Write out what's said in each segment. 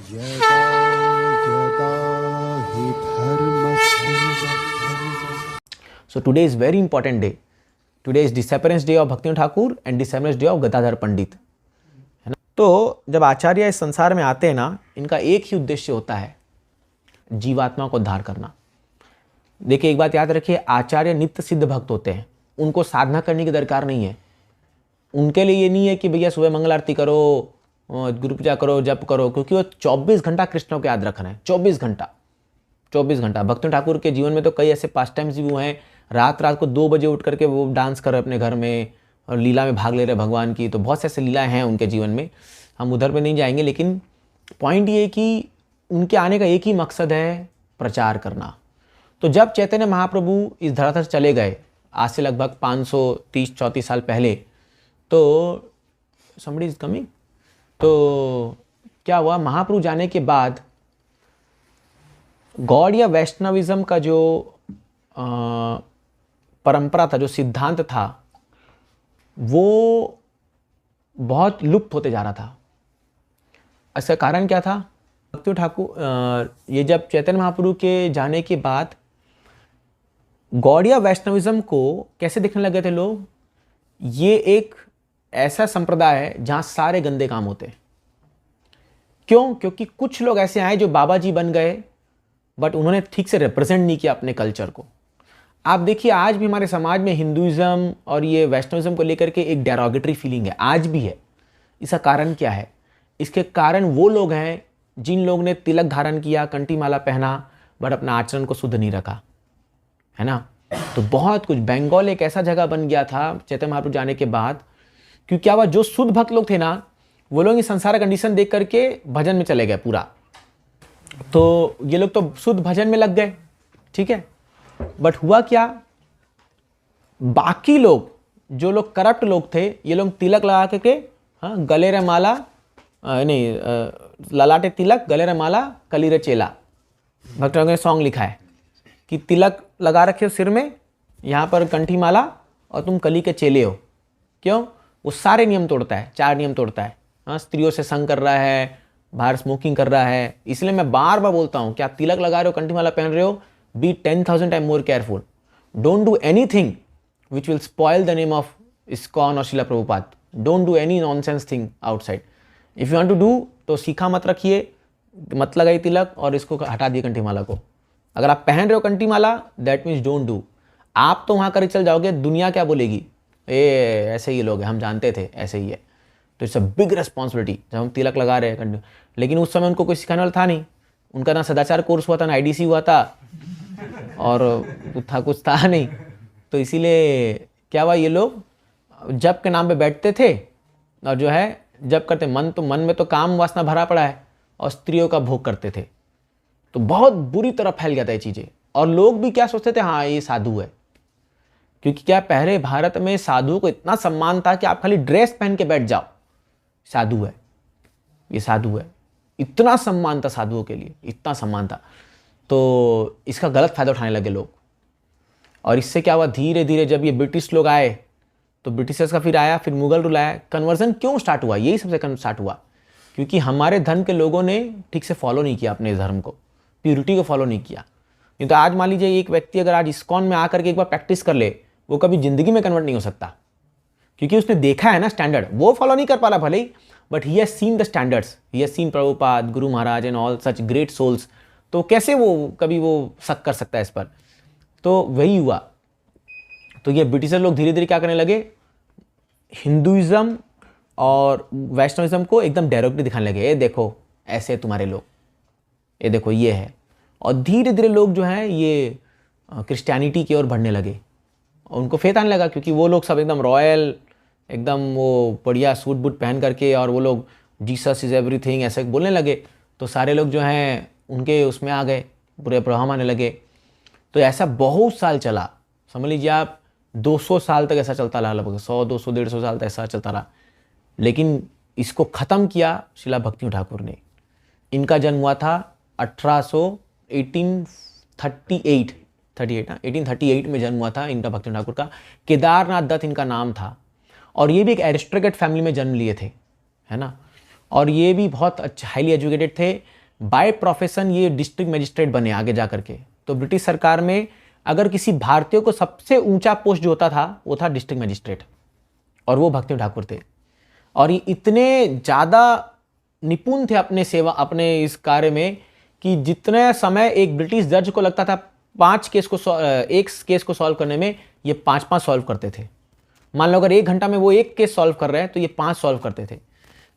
यदा यदा हि धर्मस्य So today is very important day. Today is disappearance day of भक्ति Thakur and disappearance day of Gadadhar पंडित, है ना। तो जब आचार्य इस संसार में आते हैं ना, इनका एक ही उद्देश्य होता है, जीवात्मा को उद्धार करना। देखिए एक बात याद रखिए, आचार्य नित्य सिद्ध भक्त होते हैं, उनको साधना करने की दरकार नहीं है। उनके लिए ये नहीं है कि भैया सुबह मंगल आरती करो, गुरु पूजा करो, जप करो, क्योंकि वो 24 घंटा कृष्ण को याद रखना है। 24 घंटा भक्ति ठाकुर के जीवन में तो कई ऐसे पास टाइम्स भी हुए हैं, रात को 2 बजे उठ करके वो डांस कर रहे अपने घर में और लीला में भाग ले रहे भगवान की। तो बहुत से ऐसे लीलाएँ हैं उनके जीवन में, हम उधर पे नहीं जाएंगे। लेकिन पॉइंट ये कि उनके आने का एक ही मकसद है, प्रचार करना। तो जब चैतन्य महाप्रभु इस धरातल से चले गए, आज से लगभग 530-34 साल पहले, तो somebody is coming, तो क्या हुआ, महाप्रभु जाने के बाद गौड़ या वैष्णविज्म का जो परंपरा था, जो सिद्धांत था, वो बहुत लुप्त होते जा रहा था। इसका कारण क्या था? भक्ति ठाकुर ये जब चैतन्य महाप्रभु के जाने के बाद गौड़िया वैष्णविज्म को कैसे देखने लगे थे लोग, ये एक ऐसा संप्रदाय है जहां सारे गंदे काम होते हैं। क्यों? क्योंकि कुछ लोग ऐसे आए जो बाबा जी बन गए, बट उन्होंने ठीक से रिप्रेजेंट नहीं किया अपने कल्चर को। आप देखिए आज भी हमारे समाज में हिंदुइज्म और ये वैष्णविज्म को लेकर के एक डेरोगेटरी फीलिंग है, आज भी है। इसका कारण क्या है? इसके कारण वो लोग हैं जिन लोग ने तिलक धारण किया, कंठी माला पहना, बट अपना आचरण को शुद्ध नहीं रखा, है ना। तो बहुत कुछ, बंगाल एक ऐसा जगह बन गया था चैतन्य महाप्रभु जाने के बाद, क्योंकि क्या हुआ, जो शुद्ध भक्त लोग थे ना, वो लोग ये संसार कंडीशन देख करके भजन में चले गए पूरा। तो ये लोग तो शुद्ध भजन में लग गए, ठीक है। बट हुआ क्या, बाकी लोग, जो लोग करप्ट लोग थे, ये लोग तिलक लगा करके, हाँ, गले रे माला ललाटे तिलक, गले रे माला, कली रे चेला, भक्तों ने सॉन्ग लिखा है कि तिलक लगा रखे हो सिर में, यहाँ पर कंठी माला, और तुम कली के चेले हो। क्यों? वो सारे नियम तोड़ता है, 4 नियम तोड़ता है। हाँ, स्त्रियों से संग कर रहा है, बाहर स्मोकिंग कर रहा है। इसलिए मैं बार बार बोलता हूँ कि आप तिलक लगा रहे हो, कंठी माला पहन रहे हो, be 10,000 time more careful. Don't do anything which will spoil the name of ISKCON और Shila Prabhupada. Don't do any nonsense thing outside. If you want to do, तो सीखा मत रखिए, मत लगाइए तिलक और इसको हटा दिए कंठी माला को। अगर आप पहन रहे हो कंठी माला, दैट मीन्स डोंट डू। आप तो वहाँ कर चल जाओगे, दुनिया क्या बोलेगी, ऐसे ही लोग हैं, हम जानते थे ऐसे ही है। तो इट्स अ बिग रिस्पॉन्सिबिलिटी जब हम तिलक लगा रहे हैं। लेकिन उस समय उनको कोई सिखाने वाला था नहीं, उनका ना सदाचार कोर्स हुआ था, ना IDC हुआ था, और कुछ था नहीं। तो इसीलिए क्या हुआ, ये लोग जप के नाम पे बैठते थे और जो है जप करते, मन में तो काम वासना भरा पड़ा है, और स्त्रियों का भोग करते थे। तो बहुत बुरी तरह फैल गया था ये चीज़ें। और लोग भी क्या सोचते थे, हाँ ये साधु है। क्योंकि क्या, पहले भारत में साधुओं को इतना सम्मान था कि आप खाली ड्रेस पहन के बैठ जाओ, साधु है, ये साधु है। इतना सम्मान था साधुओं के लिए, इतना सम्मान था। तो इसका गलत फायदा उठाने लगे लोग। और इससे क्या हुआ, धीरे धीरे जब ये ब्रिटिश लोग आए, तो ब्रिटिशर्स का फिर आया, फिर मुगल रूल आया। कन्वर्जन क्यों स्टार्ट हुआ? यही सबसे स्टार्ट हुआ क्योंकि हमारे धर्म के लोगों ने ठीक से फॉलो नहीं किया अपने धर्म को, प्यूरिटी को फॉलो नहीं किया। नहीं तो आज मान लीजिए एक व्यक्ति अगर आज इस्कॉन में आकर के एक बार प्रैक्टिस कर ले, वो कभी जिंदगी में कन्वर्ट नहीं हो सकता, क्योंकि उसने देखा है ना स्टैंडर्ड। वो फॉलो नहीं कर पा रहा भले ही, but he has seen the standards, he has seen Prabhupada, Guru Maharaj and all such great souls. तो कैसे वो कभी वो शक कर सकता है इस पर? तो वही हुआ। तो ये ब्रिटिशर लोग धीरे धीरे क्या करने लगे, हिंदुइज्म और वैष्णविज्म को एकदम डायरेक्टली दिखाने लगे, ये देखो ऐसे तुम्हारे लोग, ये देखो ये है। और धीरे धीरे लोग जो हैं ये क्रिश्चियनिटी की ओर बढ़ने लगे, और उनको फेथ आने लगा, क्योंकि वो लोग सब एकदम रॉयल, एकदम वो बढ़िया सूट बूट पहन करके, और वो लोग जीसस इज़ एवरीथिंग ऐसे बोलने लगे। तो सारे लोग जो हैं उनके उसमें आ गए, बुरे प्रभाव आने लगे। तो ऐसा बहुत साल चला, समझ लीजिए आप 200 साल तक ऐसा चलता रहा, लगभग 100, 200, 150 साल तक ऐसा चलता रहा। लेकिन इसको ख़त्म किया शिला भक्ति ठाकुर ने। इनका जन्म हुआ था 1838 में जन्म हुआ था इनका, भक्ति ठाकुर का। केदारनाथ दत्त इनका नाम था, और ये भी एक एरिस्टोक्रेट फैमिली में जन्म लिए थे, है ना। और ये भी बहुत अच्छा हाईली एजुकेटेड थे। बाय प्रोफेशन ये डिस्ट्रिक्ट मजिस्ट्रेट बने आगे जा करके। तो ब्रिटिश सरकार में अगर किसी भारतीय को सबसे ऊंचा पोस्ट जो होता था वो था डिस्ट्रिक्ट मजिस्ट्रेट, और वो भक्तिम ठाकुर थे। और ये इतने ज़्यादा निपुण थे अपने इस कार्य में कि जितने समय एक ब्रिटिश जज को लगता था एक केस को सॉल्व करने में, ये 5 सॉल्व करते थे। मान लो अगर 1 घंटा में वो एक केस सॉल्व कर रहे हैं तो ये 5 सॉल्व करते थे।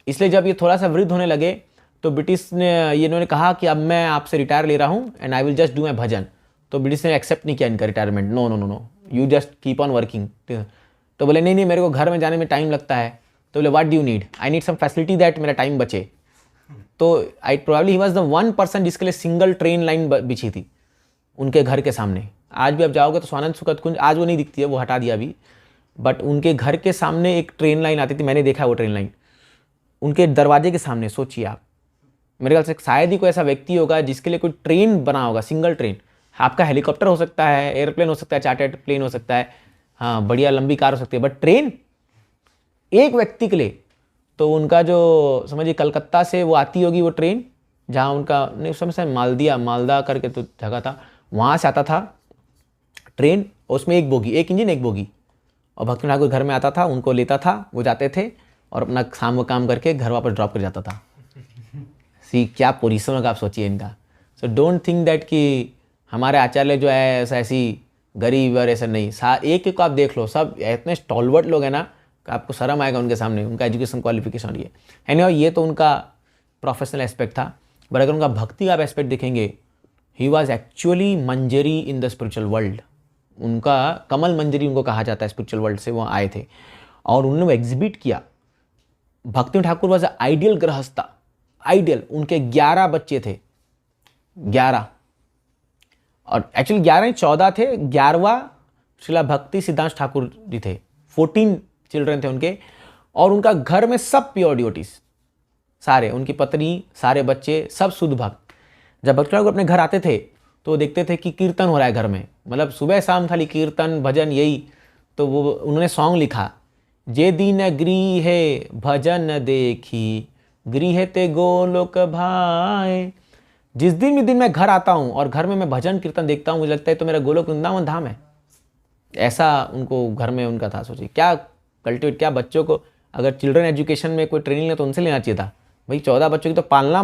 इसलिए जब ये थोड़ा सा वृद्ध होने लगे तो ब्रिटिश ने इन्होंने कहा कि अब मैं आपसे रिटायर ले रहा हूँ and I will just do my bhajan. तो ब्रिटिश ने एक्सेप्ट नहीं किया इनका retirement. No no no no, you just keep on working. तो बोले नहीं मेरे को घर में जाने में टाइम लगता है। तो बोले what do you need? I need some facility that मेरा टाइम बचे। तो I probably he was the one person जिसके लिए सिंगल ट्रेन लाइन बिछी थी उनके घर के सामने। आज भी आप जाओगे तो स्वानंद सुखद कुंज, आज वो नहीं दिखती है, वो हटा दिया अभी, बट उनके घर के सामने एक ट्रेन लाइन आती थी। मैंने देखा वो ट्रेन लाइन उनके दरवाजे के सामने। सोचिए आप, मेरे ख्याल से शायद ही कोई ऐसा व्यक्ति होगा जिसके लिए कोई ट्रेन बना होगा, सिंगल ट्रेन। आपका हेलीकॉप्टर हो सकता है, एयरप्लेन हो सकता है, चार्टर्ड प्लेन हो सकता है, हाँ बढ़िया लंबी कार हो सकती है, बट ट्रेन एक व्यक्ति के लिए। तो उनका जो समझिए कलकत्ता से वो आती होगी वो ट्रेन, जहाँ उनका नहीं उस समय से मालदा करके तो जगह था, वहाँ से आता था ट्रेन। उसमें एक बोगी, एक इंजन एक बोगी, और भक्ति ठाकुर घर में आता था, उनको लेता था, वो जाते थे और अपना शाम को काम करके घर वापस ड्रॉप कर जाता था। सी क्या पोजीशन होगा आप सोचिए इनका। सो डोंट थिंक दैट कि हमारे आचार्य जो है ऐसी गरीब और ऐसा नहीं। एक एक को आप देख लो, सब इतने स्टॉलवर्ट लोग हैं ना, आपको शर्म आएगा उनके सामने, उनका एजुकेशन क्वालिफिकेशन ये एनीवे। ये तो उनका प्रोफेशनल एस्पेक्ट था, बट अगर उनका भक्ति का आप एस्पेक्ट देखेंगे, he was actually Manjari in the spiritual world. उनका कमल मंजरी उनको कहा जाता है, स्पिरिचुअल वर्ल्ड से वो आए थे और उन्होंने वो एग्जिबिट किया। भक्ति ठाकुर वॉज आइडियल गृहस्था, आइडियल। उनके 11 बच्चे थे, 11, और एक्चुअली 11 नहीं 14 थे। 11वां श्रीला भक्ति सिद्धांत ठाकुर जी थे। 14 चिल्ड्रन थे उनके, और उनका घर में सब प्योर डिवोटीज, सारे, उनकी पत्नी, सारे बच्चे, सब शुद्ध भक्त। जब भक्ति ठाकुर अपने घर आते थे तो देखते थे कि कीर्तन हो रहा है घर में, मतलब सुबह शाम खाली कीर्तन भजन यही। तो वो उन्होंने सॉन्ग लिखा, जे दिन गृह भजन देखी गृह ते गोलोक भाए। जिस दिन मैं घर आता हूँ और घर में मैं भजन कीर्तन देखता हूँ, मुझे लगता है तो मेरा गोलोक वृंदावन धाम है। ऐसा उनको घर में उनका था। सोचिए क्या कल्टिवेट, क्या बच्चों को अगर चिल्ड्रन एजुकेशन में कोई ट्रेनिंग ले तो उनसे लेना चाहिए था भाई। 14 बच्चों की तो पालना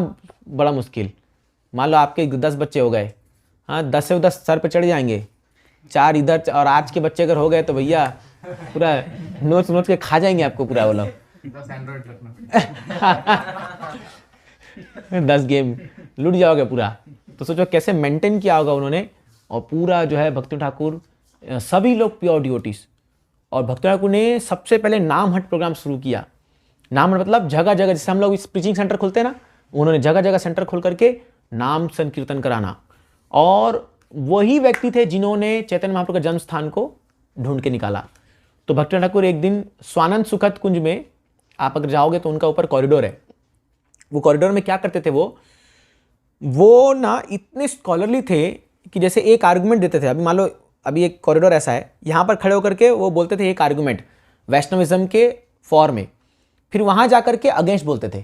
बड़ा मुश्किल। मान लो आपके 10 बच्चे हो गए, हाँ 10 से 10 सर पे चढ़ जाएंगे, 4 इधर, और आज के बच्चे अगर हो गए तो भैया पूरा नोच के खा जाएंगे आपको पूरा वो लोग। 10 गेम लूट जाओगे पूरा। तो सोचो कैसे मेंटेन किया होगा उन्होंने। और पूरा जो है भक्ति ठाकुर, सभी लोग प्योर डिवोटीज। और भक्ति ठाकुर ने सबसे पहले नाम हट प्रोग्राम शुरू किया। नाम हट मतलब जगह जगह, जैसे हम लोग प्रीचिंग सेंटर खोलते हैं ना, उन्होंने जगह जगह सेंटर खोल करके नाम संकीर्तन कराना। और वही व्यक्ति थे जिन्होंने चैतन्य महाप्रभु का जन्म स्थान को ढूंढ के निकाला। तो भक्ति ठाकुर एक दिन स्वानंद सुखद कुंज में आप अगर जाओगे तो उनका ऊपर कॉरिडोर है। वो कॉरिडोर में क्या करते थे, वो ना इतने स्कॉलरली थे कि जैसे एक आर्गुमेंट देते थे। अभी मान लो अभी एक कॉरिडोर ऐसा है, यहाँ पर खड़े होकर के वो बोलते थे एक आर्गुमेंट वैष्णविज्म के फॉर में, फिर वहाँ जा करके अगेंस्ट बोलते थे,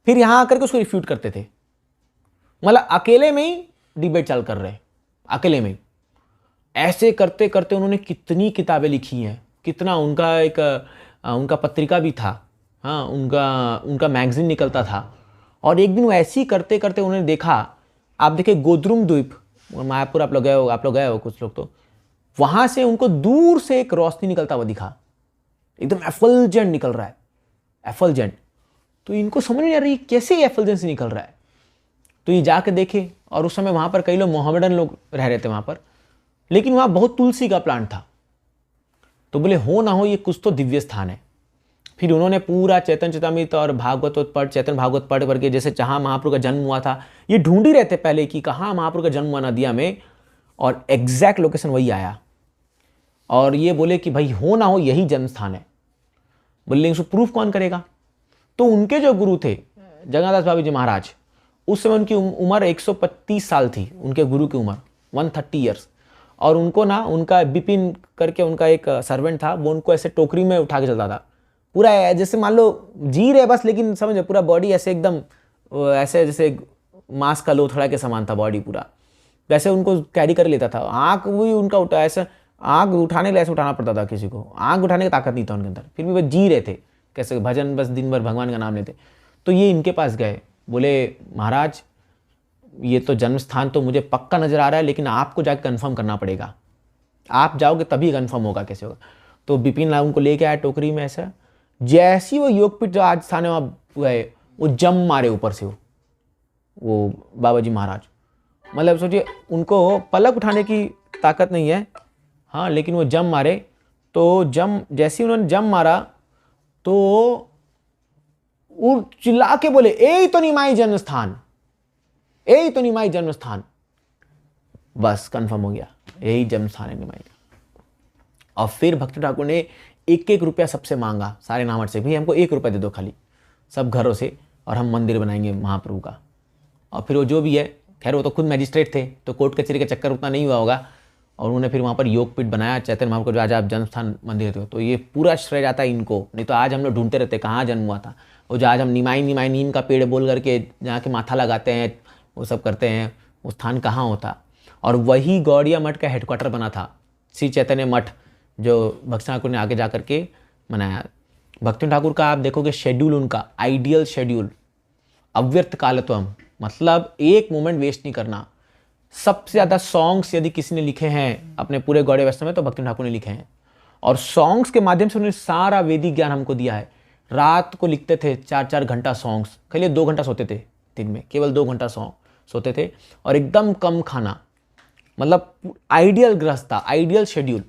फिर यहाँ आकर के उसको रिफ्यूट करते थे। मतलब अकेले में ही डिबेट चल कर रहे, अकेले में। ऐसे करते करते उन्होंने कितनी किताबें लिखी हैं, कितना उनका पत्रिका भी था, हाँ उनका मैगजीन निकलता था। और एक दिन वो ऐसे ही करते करते उन्होंने देखा, आप देखिए गोद्रुम द्वीप, मायापुर आप लोग गए हो कुछ लोग, तो वहाँ से उनको दूर से एक रोशनी निकलता हुआ दिखा, एकदम एफलजेंट निकल रहा है, एफलजेंट। तो इनको समझ नहीं आ रही कैसे एफलजेंट से निकल रहा है। तो ये जाके देखे, और उस समय वहाँ पर कई लोग मोहम्मदन लोग रह रहे थे वहाँ पर, लेकिन वहाँ बहुत तुलसी का प्लांट था। तो बोले हो ना हो ये कुछ तो दिव्य स्थान है। फिर उन्होंने पूरा चैतन्य चरितामृत और भागवत पढ़, चैतन्य भागवत पढ़ करके, जैसे जहाँ महाप्रभु का जन्म हुआ था, ये ढूंढ ही रहे थे पहले कि कहाँ महाप्रभु का जन्म हुआ नदिया में, और एग्जैक्ट लोकेशन वही आया। और ये बोले कि भाई हो ना हो यही जन्म स्थान है। बोले इसको प्रूफ कौन करेगा? तो उनके जो गुरु थे जगन्नाथ बाबू जी महाराज, उस समय उनकी उम्र 125 साल थी, उनके गुरु की उम्र 130 ईयर्स। और उनको ना उनका बिपिन करके उनका एक सर्वेंट था, वो उनको ऐसे टोकरी में उठा के चलता था, पूरा जैसे मान लो जी रहे बस, लेकिन समझो पूरा बॉडी ऐसे एकदम वो ऐसे जैसे मांस का लोथड़ा के समान था बॉडी पूरा, वैसे उनको कैरी कर लेता था। आँख भी उनका उठा ऐसे, आँख उठाने के लिए ऐसे उठाना पड़ता था किसी को, आँख उठाने की ताकत नहीं था उनके अंदर, फिर भी वो जी रहे थे कैसे भजन, बस दिन भर भगवान का नाम लेते। तो ये इनके पास गए, बोले महाराज ये तो जन्म स्थान तो मुझे पक्का नज़र आ रहा है, लेकिन आपको जाकर कंफर्म करना पड़ेगा, आप जाओगे तभी कंफर्म होगा कैसे होगा। तो बिपिन राव उनको लेके आया टोकरी में ऐसा, जैसी वो योगपीठ जो आज स्थान है वहाँ गए, वो जम मारे ऊपर से वो बाबा जी महाराज। मतलब सोचिए उनको पलक उठाने की ताकत नहीं है, हाँ, लेकिन वो जम मारे। तो जैसे उन्होंने जम मारा तो वो चिल्ला के बोले ए तो निमाई जन्म स्थान, ए तो निमाई जन्म स्थान। बस कंफर्म हो गया यही जन्म स्थान है निमाई का। और फिर भक्त ठाकुर ने 1-1 रुपया सबसे मांगा, सारे नामर से, भाई हमको 1 रुपया दे दो खाली सब घरों से, और हम मंदिर बनाएंगे महाप्रभु का। और फिर वो जो भी है, खैर वो तो खुद मैजिस्ट्रेट थे तो कोर्ट कचहरी का चक्कर उतना नहीं हुआ होगा, और उन्होंने फिर वहाँ पर योगपीठ बनाया चैतन्य महाप्रभु जो आज आप जन्म स्थान मंदिर रहते हो। तो ये पूरा श्रेय जाता है इनको, नहीं तो आज हम लोग ढूंढते रहते कहाँ जन्म हुआ था। वो जो आज हम निमाई नीम का पेड़ बोल करके जहाँ के माथा लगाते हैं, वो सब करते हैं, वो स्थान कहाँ होता। और वही गौड़िया मठ का हेडक्वार्टर बना था, श्री चैतन्य मठ, जो भक्त ठाकुर ने आगे जा करके बनाया। भक्त ठाकुर का आप देखोगे शेड्यूल, उनका आइडियल शेड्यूल, अव्यर्थ कालत्वम, मतलब एक मोमेंट वेस्ट नहीं करना। सबसे ज़्यादा सॉन्ग्स यदि किसी ने लिखे हैं अपने पूरे गौड़े वैष्णव में तो भक्त ठाकुर ने लिखे हैं, और सॉन्ग्स के माध्यम से उन्होंने सारा वैदिक ज्ञान हमको दिया है। रात को लिखते थे 4-4 घंटा सॉन्ग्स, खाली 2 घंटा सोते थे दिन में, केवल 2 घंटा सोते थे, और एकदम कम खाना, मतलब आइडियल गृहस्थ था, आइडियल शेड्यूल।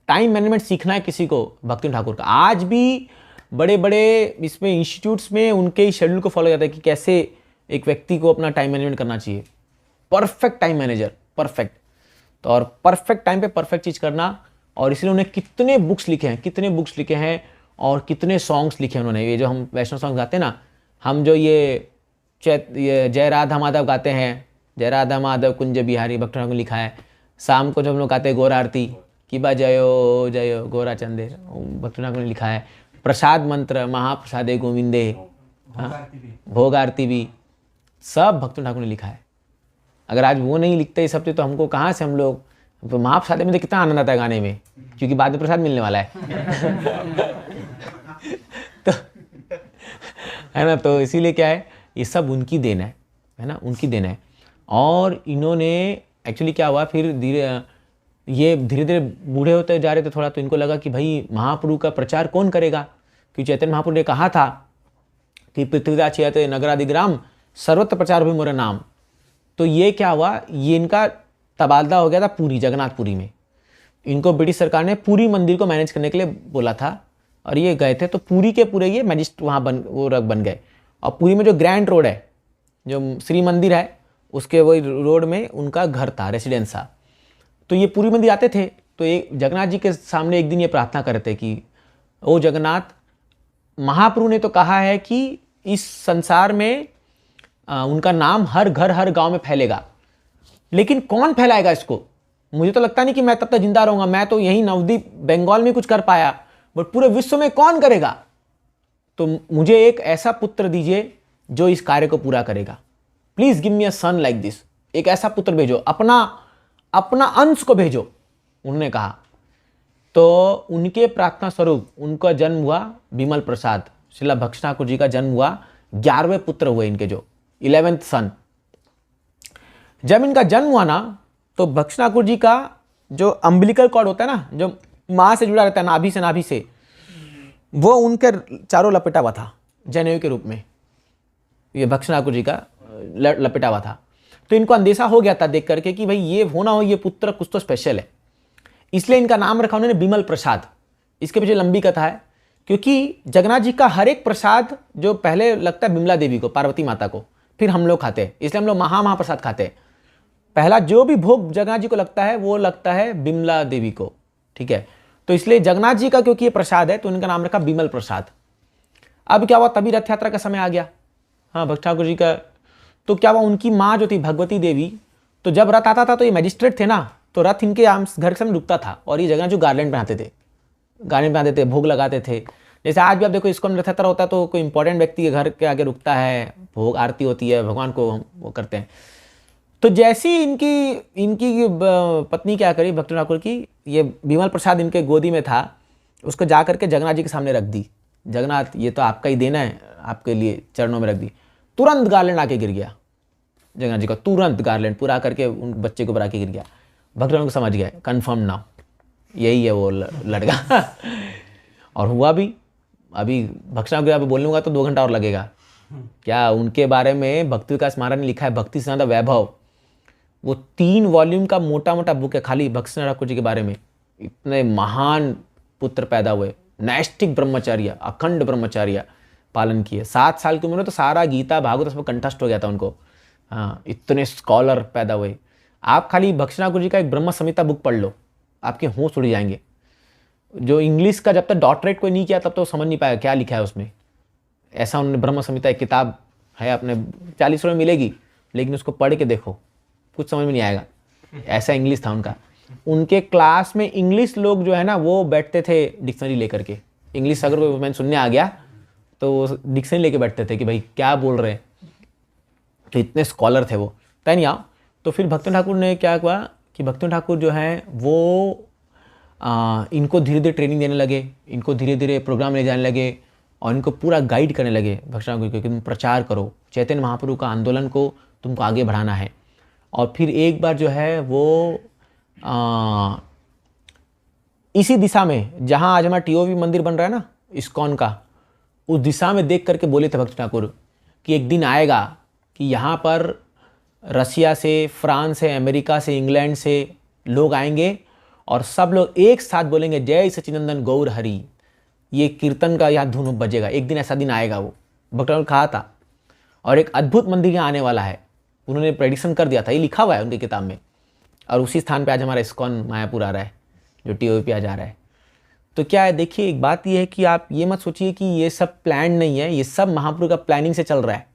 टाइम मैनेजमेंट सीखना है किसी को भक्त ठाकुर का, आज भी बड़े बड़े इसमें इंस्टीट्यूट्स में उनके ही शेड्यूल को फॉलो जाता है कि कैसे एक व्यक्ति को अपना टाइम मैनेजमेंट करना चाहिए। Perfect time manager, perfect. तो और परफेक्ट टाइम पे परफेक्ट चीज़ करना, और इसलिए उन्हें कितने बुक्स लिखे हैं और कितने सॉन्ग्स लिखे हैं उन्होंने। ये जो हम वैष्णव सॉन्ग गाते हैं ना, हम जो ये जय राधा माधव गाते हैं, जय राधा माधव कुंज बिहारी, भक्त ठाकुर ने लिखा है। शाम को जब हम लोग गाते हैं गौर आरती कि बा जयो जयो गौरा चंदे, भक्त ठाकुर ने लिखा है। प्रसाद मंत्र महाप्रसादे गोविंदे, भोग आरती भी सब भक्त ठाकुर ने लिखा है। अगर आज वो नहीं लिखते ये सब तो हमको कहाँ से, हम लोग तो महाप्रसाद में तो कितना आनंद आता है गाने में, क्योंकि बाद में प्रसाद मिलने वाला है तो है ना, तो इसीलिए क्या है, ये सब उनकी देन है ना, उनकी देन है। और इन्होंने एक्चुअली क्या हुआ, फिर धीरे धीरे बूढ़े होते जा रहे थे थोड़ा, तो इनको लगा कि भाई महाप्रभु का प्रचार कौन करेगा, क्योंकि चैतन्य महाप्रभु ने कहा था कि पृथ्वीराज चैत नगरादिग्राम सर्वत्र प्रचार हुई मोरे नाम। तो ये क्या हुआ, ये इनका तबादला हो गया था पूरी, जगन्नाथपुरी में। इनको ब्रिटिश सरकार ने पूरी मंदिर को मैनेज करने के लिए बोला था, और ये गए थे, तो पूरी के पूरे ये मैजिस्ट्रेट वहाँ बन गए। और पूरी में जो ग्रैंड रोड है, जो श्री मंदिर है, उसके वही रोड में उनका घर था, रेसिडेंस था। तो ये पूरी मंदिर आते थे, तो एक जगन्नाथ जी के सामने एक दिन ये प्रार्थना करते कि ओ जगन्नाथ, महाप्रभु ने तो कहा है कि इस संसार में उनका नाम हर घर हर गांव में फैलेगा, लेकिन कौन फैलाएगा इसको? मुझे तो लगता नहीं कि मैं तब तक जिंदा रहूंगा, मैं तो यहीं नवद्वीप बंगाल में कुछ कर पाया, बट पूरे विश्व में कौन करेगा? तो मुझे एक ऐसा पुत्र दीजिए जो इस कार्य को पूरा करेगा। Please give me a son like this, एक ऐसा पुत्र भेजो, अपना अंश को भेजो, उन्होंने कहा। तो उनके प्रार्थना स्वरूप उनका जन्म हुआ विमल प्रसाद, श्रीला भक्त ठाकुर जी का जन्म हुआ, 11वें पुत्र हुए इनके, जो 11th सन। जब इनका जन्म हुआ ना, तो भक्त ठाकुर जी का जो अम्बिलिकल कॉर्ड होता है ना, जो माँ से जुड़ा रहता है, नाभि से, वो उनके चारों लपेटा हुआ था जनेऊ के रूप में, ये भक्त ठाकुर जी का लपेटा हुआ था। तो इनको अंदेशा हो गया था देख करके कि भाई ये होना हो, ये पुत्र कुछ तो स्पेशल है, इसलिए इनका नाम रखा उन्होंने विमल प्रसाद। इसके पीछे लंबी कथा है, क्योंकि जगन्नाथ जी का हर एक प्रसाद जो पहले लगता है बिमला देवी को, पार्वती माता को, फिर हम लोग खाते हैं, इसलिए हम लोग महाप्रसाद खाते हैं। पहला जो भी भोग जगन्नाथ जी को लगता है वो लगता है बिमला देवी को, ठीक है। तो इसलिए जगन्नाथ जी का क्योंकि ये प्रसाद है तो इनका नाम रखा विमल प्रसाद। अब क्या हुआ, तभी रथ यात्रा का समय आ गया, हाँ, भक्त ठाकुर जी का। तो क्या हुआ, उनकी माँ जो थी भगवती देवी, तो जब रथ आता था तो ये मैजिस्ट्रेट थे ना, तो रथ इनके घर के सामने रुकता था, और ये जगन्नाथ जी गार्लैंड पहनाते थे, भोग लगाते थे। जैसे आज भी आप देखो इस्कॉन में रथ यात्रा होता है तो कोई इंपॉर्टेंट व्यक्ति के घर के आगे रुकता है, भोग आरती होती है, भगवान को वो करते हैं। तो जैसी इनकी इनकी पत्नी क्या करी भक्ति ठाकुर की, ये विमल प्रसाद इनके गोदी में था, उसको जा करके जगन्नाथ जी के सामने रख दी। जगन्नाथ ये तो आपका ही देना है, आपके लिए चरणों में रख दी। तुरंत गार्लैंड आके गिर गया जगन्नाथ जी का, तुरंत गार्लैंड पूरा करके उन बच्चे को बरा के गिर गया। भक्त ठाकुर समझ गए कन्फर्म नाउ यही है वो लड़का। और हुआ भी। अभी भक्त ठाकुर आप बोलूँगा तो 2 घंटा और लगेगा। क्या उनके बारे में भक्ति विकास महाराज ने लिखा है, भक्ति सिद्धांत वैभव, वो 3 वॉल्यूम का मोटा मोटा बुक है खाली भक्ति ठाकुर जी के बारे में। इतने महान पुत्र पैदा हुए, नैष्ठिक ब्रह्मचार्य, अखंड ब्रह्मचार्य पालन किए। 7 साल की उम्र में तो सारा गीता भागवत सब कंठस्थ हो गया था उनको। हाँ, इतने स्कॉलर पैदा हुए। आप खाली भक्ति ठाकुर जी का एक ब्रह्म संहिता बुक पढ़ लो, आपके होश उड़ जाएंगे। जो इंग्लिश का जब तक डॉक्टरेट कोई नहीं किया तब तो समझ नहीं पाया क्या लिखा है उसमें। ऐसा उन्होंने ब्रह्म संहिता एक किताब है, अपने 40 में मिलेगी, लेकिन उसको पढ़ के देखो कुछ समझ में नहीं आएगा, ऐसा इंग्लिश था उनका। उनके क्लास में इंग्लिश लोग जो है ना वो बैठते थे डिक्शनरी लेकर के। इंग्लिश अगर कोई मैंने सुनने आ गया तो डिक्शनरी लेके बैठते थे कि भाई क्या बोल रहे हैं, तो इतने स्कॉलर थे वो। तय नहीं आओ। तो फिर भक्ति ठाकुर ने क्या हुआ कि भक्ति ठाकुर जो है वो इनको धीरे धीरे ट्रेनिंग देने लगे, इनको धीरे धीरे प्रोग्राम ले जाने लगे और इनको पूरा गाइड करने लगे भक्ति ठाकुर को कि तुम प्रचार करो, चैतन्य महाप्रभु का आंदोलन को तुमको आगे बढ़ाना है। और फिर एक बार जो है वो इसी दिशा में जहाँ आज हमारा TOV मंदिर बन रहा है ना इस्कॉन का, उस दिशा में देख करके बोले थे भक्ति ठाकुर कि एक दिन आएगा कि यहाँ पर रसिया से, फ्रांस से, अमेरिका से, इंग्लैंड से लोग आएंगे और सब लोग एक साथ बोलेंगे जय सच्चिदानंद गौर हरि। ये कीर्तन का यहाँ धुन बजेगा। एक दिन ऐसा दिन आएगा, वो भक्त ठाकुर कहा था। और एक अद्भुत मंदिर यहाँ आने वाला है, उन्होंने प्रेडिक्शन कर दिया था, ये लिखा हुआ है उनकी किताब में। और उसी स्थान पे आज हमारा इस्कॉन मायापुर आ रहा है, जो TOV पे आज आ रहा है। तो क्या है, देखिए एक बात ये है कि आप ये मत सोचिए कि ये सब प्लान नहीं है, ये सब महाप्रभु का प्लानिंग से चल रहा है।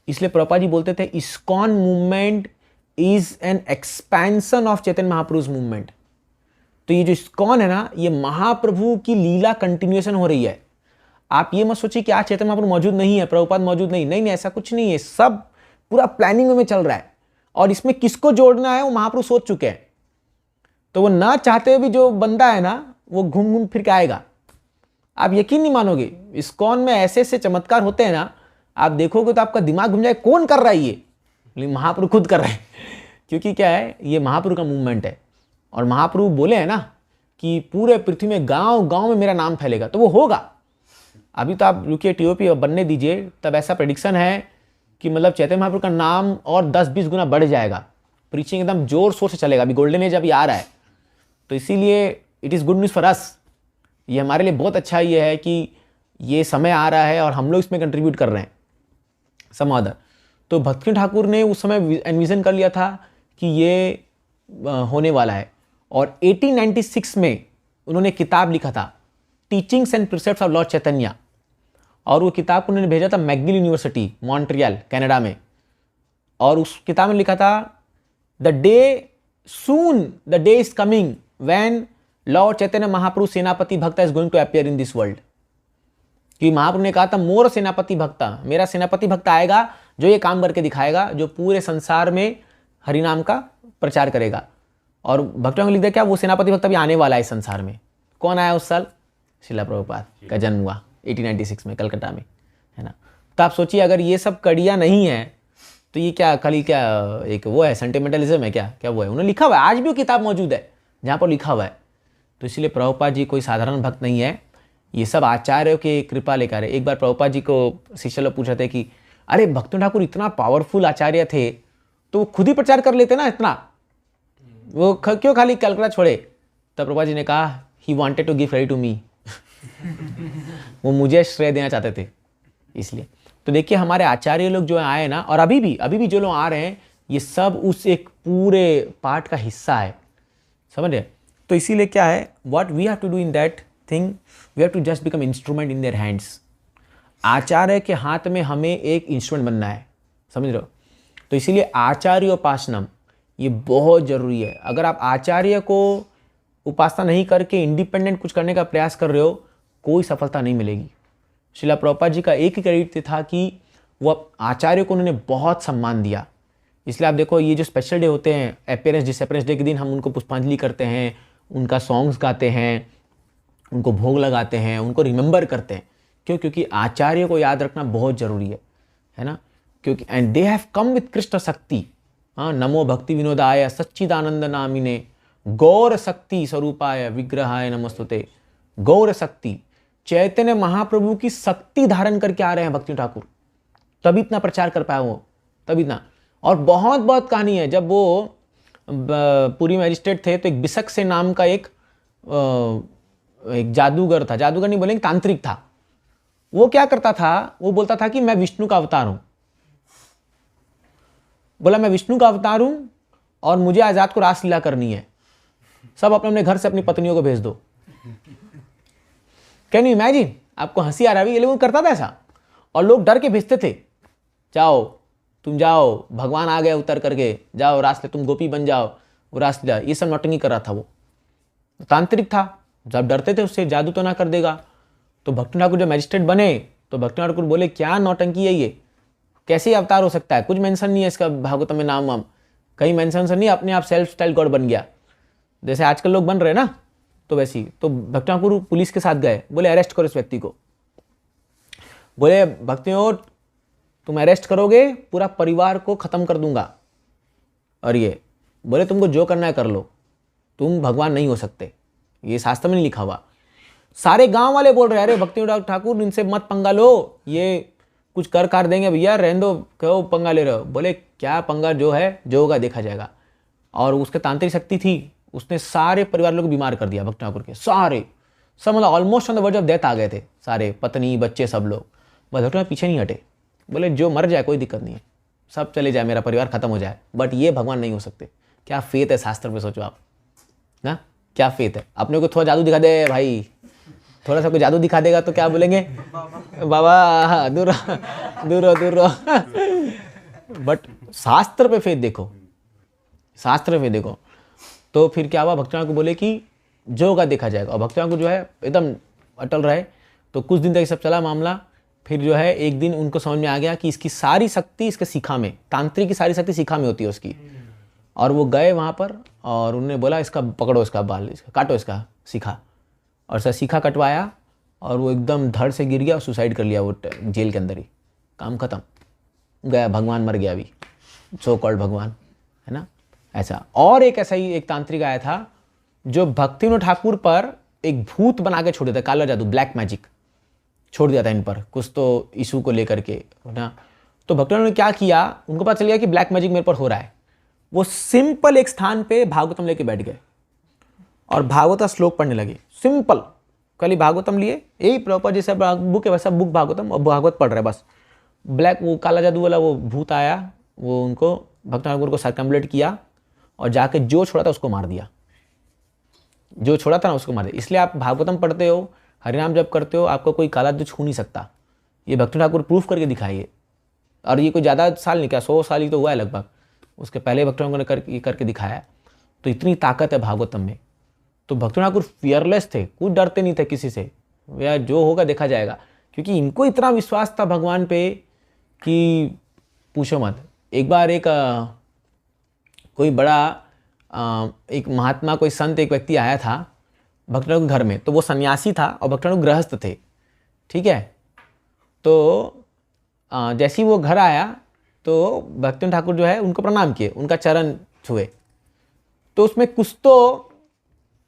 इसलिए प्रभुपाद जी बोलते थे ISKCON movement is an expansion of Chaitanya Mahaprabhu's movement. तो ये जो इस्कॉन है ना, ये महाप्रभु की लीला कंटिन्यूएशन हो रही है। आप ये मत सोचिए कि आज चैतन्य महाप्रभु मौजूद नहीं है, प्रभुपाद मौजूद नहीं, नहीं ऐसा कुछ नहीं है। सब पूरा प्लानिंग में चल रहा है और इसमें किसको जोड़ना है वो महाप्रभु सोच चुके हैं। तो वो ना चाहते हुए भी जो बंदा है ना वो घूम घूम फिर के आएगा। आप यकीन नहीं मानोगे, इस्कॉन में ऐसे ऐसे चमत्कार होते हैं ना, आप देखोगे तो आपका दिमाग घूम जाए कौन कर रहा है ये, लेकिन महाप्रभु खुद कर रहे हैं। क्योंकि क्या है, ये महाप्रभु का मूवमेंट है। और महाप्रभु बोले हैं ना कि पूरे पृथ्वी में गांव गांव में मेरा नाम फैलेगा, तो वो होगा। अभी तो आप रुकिए TOP बनने दीजिए, तब ऐसा प्रेडिक्शन है कि मतलब चैतन्य महाप्रभु का नाम और 10-20 गुना बढ़ जाएगा। प्रीचिंग एकदम जोर शोर से चलेगा। अभी गोल्डन एज अभी आ रहा है, तो इसीलिए it is good news for us. ये हमारे लिए बहुत अच्छा ये है कि ये समय आ रहा है और हम लोग इसमें कंट्रीब्यूट कर रहे हैं सम अदर। तो भक्ति ठाकुर ने उस समय एनविजन कर लिया था कि ये होने वाला है। और 1896 में उन्होंने किताब लिखा था, टीचिंग्स एंड प्रिसेप्ट्स ऑफ लॉर्ड चैतन्य। और वो किताब उन्होंने भेजा था मैकगिल यूनिवर्सिटी, मॉन्ट्रियल, कनाडा में। और उस किताब में लिखा था the day is coming when Lord Chaitanya Mahaprabhu senapati bhakta is going to appear in this world. कि महाप्रभु ने कहा था मोर सेनापति भक्ता, मेरा सेनापति भक्त आएगा जो ये काम करके दिखाएगा, जो पूरे संसार में हरिनाम का प्रचार करेगा। और भक्तों ने लिख दिया क्या, वो सेनापति भक्त अभी आने वाला है इस संसार में। कौन आया उस साल? श्रीला प्रभुपाद का जन्म हुआ 1896 में कलकत्ता में, है ना। तो आप सोचिए अगर ये सब कड़ियाँ नहीं है तो ये क्या खाली क्या एक वो है सेंटिमेंटलिज्म है, क्या वो है। उन्होंने लिखा हुआ है, आज भी वो किताब मौजूद है जहाँ पर लिखा हुआ है। तो इसलिए प्रभुपाद जी कोई साधारण भक्त नहीं है, ये सब आचार्यों की कृपा लेकर है। एक बार प्रभुपाद जी को शिष्य लोग पूछा थे कि अरे भक्ति ठाकुर इतना पावरफुल आचार्य थे तो वो खुद ही प्रचार कर लेते ना इतना, वो क्यों खाली कलकत्ता छोड़े? तब प्रभुपाद जी ने कहा he wanted to give credit to me. वो मुझे श्रेय देना चाहते थे इसलिए। तो देखिए हमारे आचार्य लोग जो आए ना, और अभी भी जो लोग आ रहे हैं, ये सब उस एक पूरे पार्ट का हिस्सा है, समझ रहे? तो इसीलिए क्या है, what we have to do in that thing, we have to just become instrument in their hands. आचार्य के हाथ में हमें एक इंस्ट्रूमेंट बनना है, समझ रहे हो? तो इसीलिए आचार्य उपासनम ये बहुत ज़रूरी है। अगर आप आचार्य को उपासना नहीं करके इंडिपेंडेंट कुछ करने का प्रयास कर रहे हो कोई सफलता नहीं मिलेगी। श्रीला प्रभुपाद जी का एक ही क्रेडिट था कि वो आचार्य को उन्होंने बहुत सम्मान दिया। इसलिए आप देखो ये जो स्पेशल डे होते हैं, अपीयरेंस डिसअपीयरेंस डे के दिन हम उनको पुष्पांजलि करते हैं, उनका सॉन्ग्स गाते हैं, उनको भोग लगाते हैं, उनको रिमेंबर करते हैं। क्यों? क्योंकि आचार्य को याद रखना बहुत ज़रूरी है ना। क्योंकि and they have come with Krishna शक्ति। हाँ, नमो भक्ति विनोदाय सच्चिदानंद नामिने गौर शक्ति स्वरूपाय विग्रहाय नमस्तुते। गौर शक्ति, चैतन्य महाप्रभु की शक्ति धारण करके आ रहे हैं भक्ति ठाकुर, तभी इतना प्रचार कर पाया वो, तभी इतना। और बहुत बहुत कहानी है। जब वो पुरी मैजिस्ट्रेट थे तो एक बिसक से नाम का एक जादूगर था, जादूगर नहीं बोलेंगे, तांत्रिक था। वो क्या करता था, वो बोलता था कि मैं विष्णु का अवतार हूं। बोला मैं विष्णु का अवतार हूं और मुझे आज रात को रासलीला करनी है, सब अपने अपने घर से अपनी पत्नियों को भेज दो। Can you imagine? आपको हंसी आ रहा है, ये लोग करता था ऐसा। और लोग डर के भेजते थे, जाओ तुम जाओ, भगवान आ गए उतर करके, जाओ रासलीला, तुम गोपी बन जाओ, वो रासलीला, ये सब नौटंकी कर रहा था। वो तांत्रिक था, जब डरते थे उससे जादू तो ना कर देगा। तो भक्ति ठाकुर जब मैजिस्ट्रेट बने तो भक्ति ठाकुर बोले क्या नौटंकी है ये, कैसे अवतार हो सकता है? कुछ मेंशन नहीं है इसका भागवत में, नाम वाम कहीं मेंशन नहीं, अपने आप सेल्फ स्टाइल गॉड बन गया, जैसे आजकल लोग बन रहे ना, तो वैसी। तो भक्ति ठाकुर पुलिस के साथ गए, बोले अरेस्ट करो इस व्यक्ति को। बोले भक्ति और तुम अरेस्ट करोगे पूरा परिवार को खत्म कर दूंगा। और ये बोले तुमको जो करना है कर लो, तुम भगवान नहीं हो सकते, ये शास्त्र में नहीं लिखा हुआ। सारे गांव वाले बोल रहे हैं अरे भक्ति ठाकुर इनसे मत पंगा लो, ये कुछ कर देंगे भैया, रहने दो, क्यों पंगा ले रहे हो? बोले क्या पंगा, जो है जो होगा देखा जाएगा। और उसके तांत्रिक शक्ति थी, उसने सारे परिवार लोग बीमार कर दिया भक्ति ठाकुर के, सारे सब, मतलब almost on the verge of death आ गए थे सारे, पत्नी बच्चे सब लोग। बस भक्ति ठाकुर पीछे नहीं हटे, बोले जो मर जाए कोई दिक्कत नहीं है, सब चले जाए, मेरा परिवार खत्म हो जाए, बट ये भगवान नहीं हो सकते। क्या फेथ है शास्त्र पे, सोचो आप ना, क्या फेथ है। अपने को थोड़ा जादू दिखा दे भाई, थोड़ा सा कोई जादू दिखा देगा तो क्या बोलेंगे, बाबा दूर दूर दूर। बट शास्त्र पे फेथ देखो, शास्त्र पे देखो। तो फिर क्या हुआ, भक्ति ठाकुर बोले कि जो होगा देखा जाएगा। और भक्ति ठाकुर जो है एकदम अटल रहे। तो कुछ दिन तक सब चला मामला। फिर जो है एक दिन उनको समझ में आ गया कि इसकी सारी शक्ति इसके शिखा में, तांत्रिक की सारी शक्ति शिखा में होती है उसकी। और वो गए वहाँ पर और उन्होंने बोला इसका पकड़ो, इसका बाल, इसका काटो, इसका शिखा। और इसका शिखा कटवाया और वो एकदम धड़ से गिर गया और सुसाइड कर लिया वो जेल के अंदर ही, काम खत्म, गया, भगवान मर गया अभी, सो कॉल्ड भगवान, है ना ऐसा। और एक ऐसा ही एक तांत्रिक आया था जो भक्ति विनोद ठाकुर पर एक भूत बना के छोड़ देता, काला जादू, ब्लैक मैजिक छोड़ दिया था इन पर, कुछ तो इशू को लेकर के ना। तो भक्ति विनोद ने क्या किया, उनको पता चल गया कि ब्लैक मैजिक मेरे पर हो रहा है। वो सिंपल एक स्थान पे भागवतम लेके बैठ गए और भागवत श्लोक पढ़ने लगे, सिंपल, कल भागवतम लिए, यही प्रॉपर जैसे बुक है वैसा बुक भागवतम, और भागवत पढ़ रहे बस। ब्लैक वो काला जादू वाला वो भूत आया, वो उनको भक्ति ठाकुर को सर्कमलेट किया और जाके जो छोड़ा था उसको मार दिया, जो छोड़ा था ना उसको मार दिया। इसलिए आप भागवतम पढ़ते हो, हरिनाम जप करते हो, आपको कोई काला जादू छू नहीं सकता। ये भक्ति ठाकुर प्रूफ करके दिखाइए। और ये कोई ज़्यादा साल नहीं, क्या 100 साल ही तो हुआ है लगभग, उसके पहले भक्ति ठाकुर ने करके दिखाया। तो इतनी ताकत है भागवतम में। तो भक्ति ठाकुर फियरलेस थे, कुछ डरते नहीं थे किसी से, या जो होगा देखा जाएगा, क्योंकि इनको इतना विश्वास था भगवान पे कि पूछो मत। एक बार एक कोई बड़ा एक महात्मा, कोई संत, एक व्यक्ति आया था भक्ति ठाकुर घर में। तो वो सन्यासी था और भक्ति ठाकुर गृहस्थ थे, ठीक है। तो जैसे ही वो घर आया तो भक्ति ठाकुर जो है उनको प्रणाम किए, उनका चरण छुए। तो उसमें कुछ तो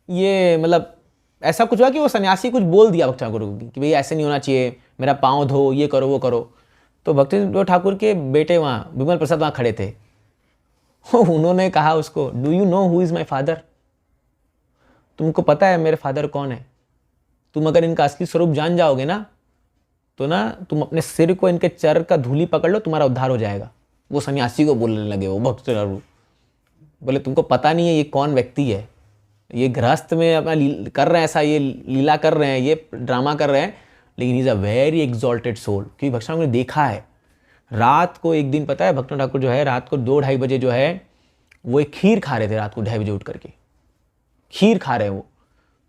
ये मतलब ऐसा कुछ हुआ कि वो सन्यासी कुछ बोल दिया भक्ति ठाकुर को कि भाई ऐसे नहीं होना चाहिए, मेरा पाँव धो, ये करो वो करो। तो भक्ति ठाकुर के बेटे वहाँ विमल प्रसाद वहाँ खड़े थे। उन्होंने कहा उसको, do you know who is my father? तुमको पता है मेरे फादर कौन है? तुम अगर इनका असली स्वरूप जान जाओगे ना, तो ना तुम अपने सिर को इनके चर का धूली पकड़ लो, तुम्हारा उद्धार हो जाएगा। वो सन्यासी को बोलने लगे, वो भक्ति ठाकुर बोले तुमको पता नहीं है ये कौन व्यक्ति है, ये गृहस्थ में अपना कर रहे हैं, ऐसा ये लीला कर रहे हैं, ये ड्रामा कर रहे हैं, लेकिन he is a very exalted soul. क्योंकि भक्ति ठाकुर ने देखा है, रात को एक दिन पता है भक्ति ठाकुर जो है रात को 2-2:30 बजे जो है वो एक खीर खा रहे थे, रात को 2:30 बजे उठ करके खीर खा रहे हैं वो।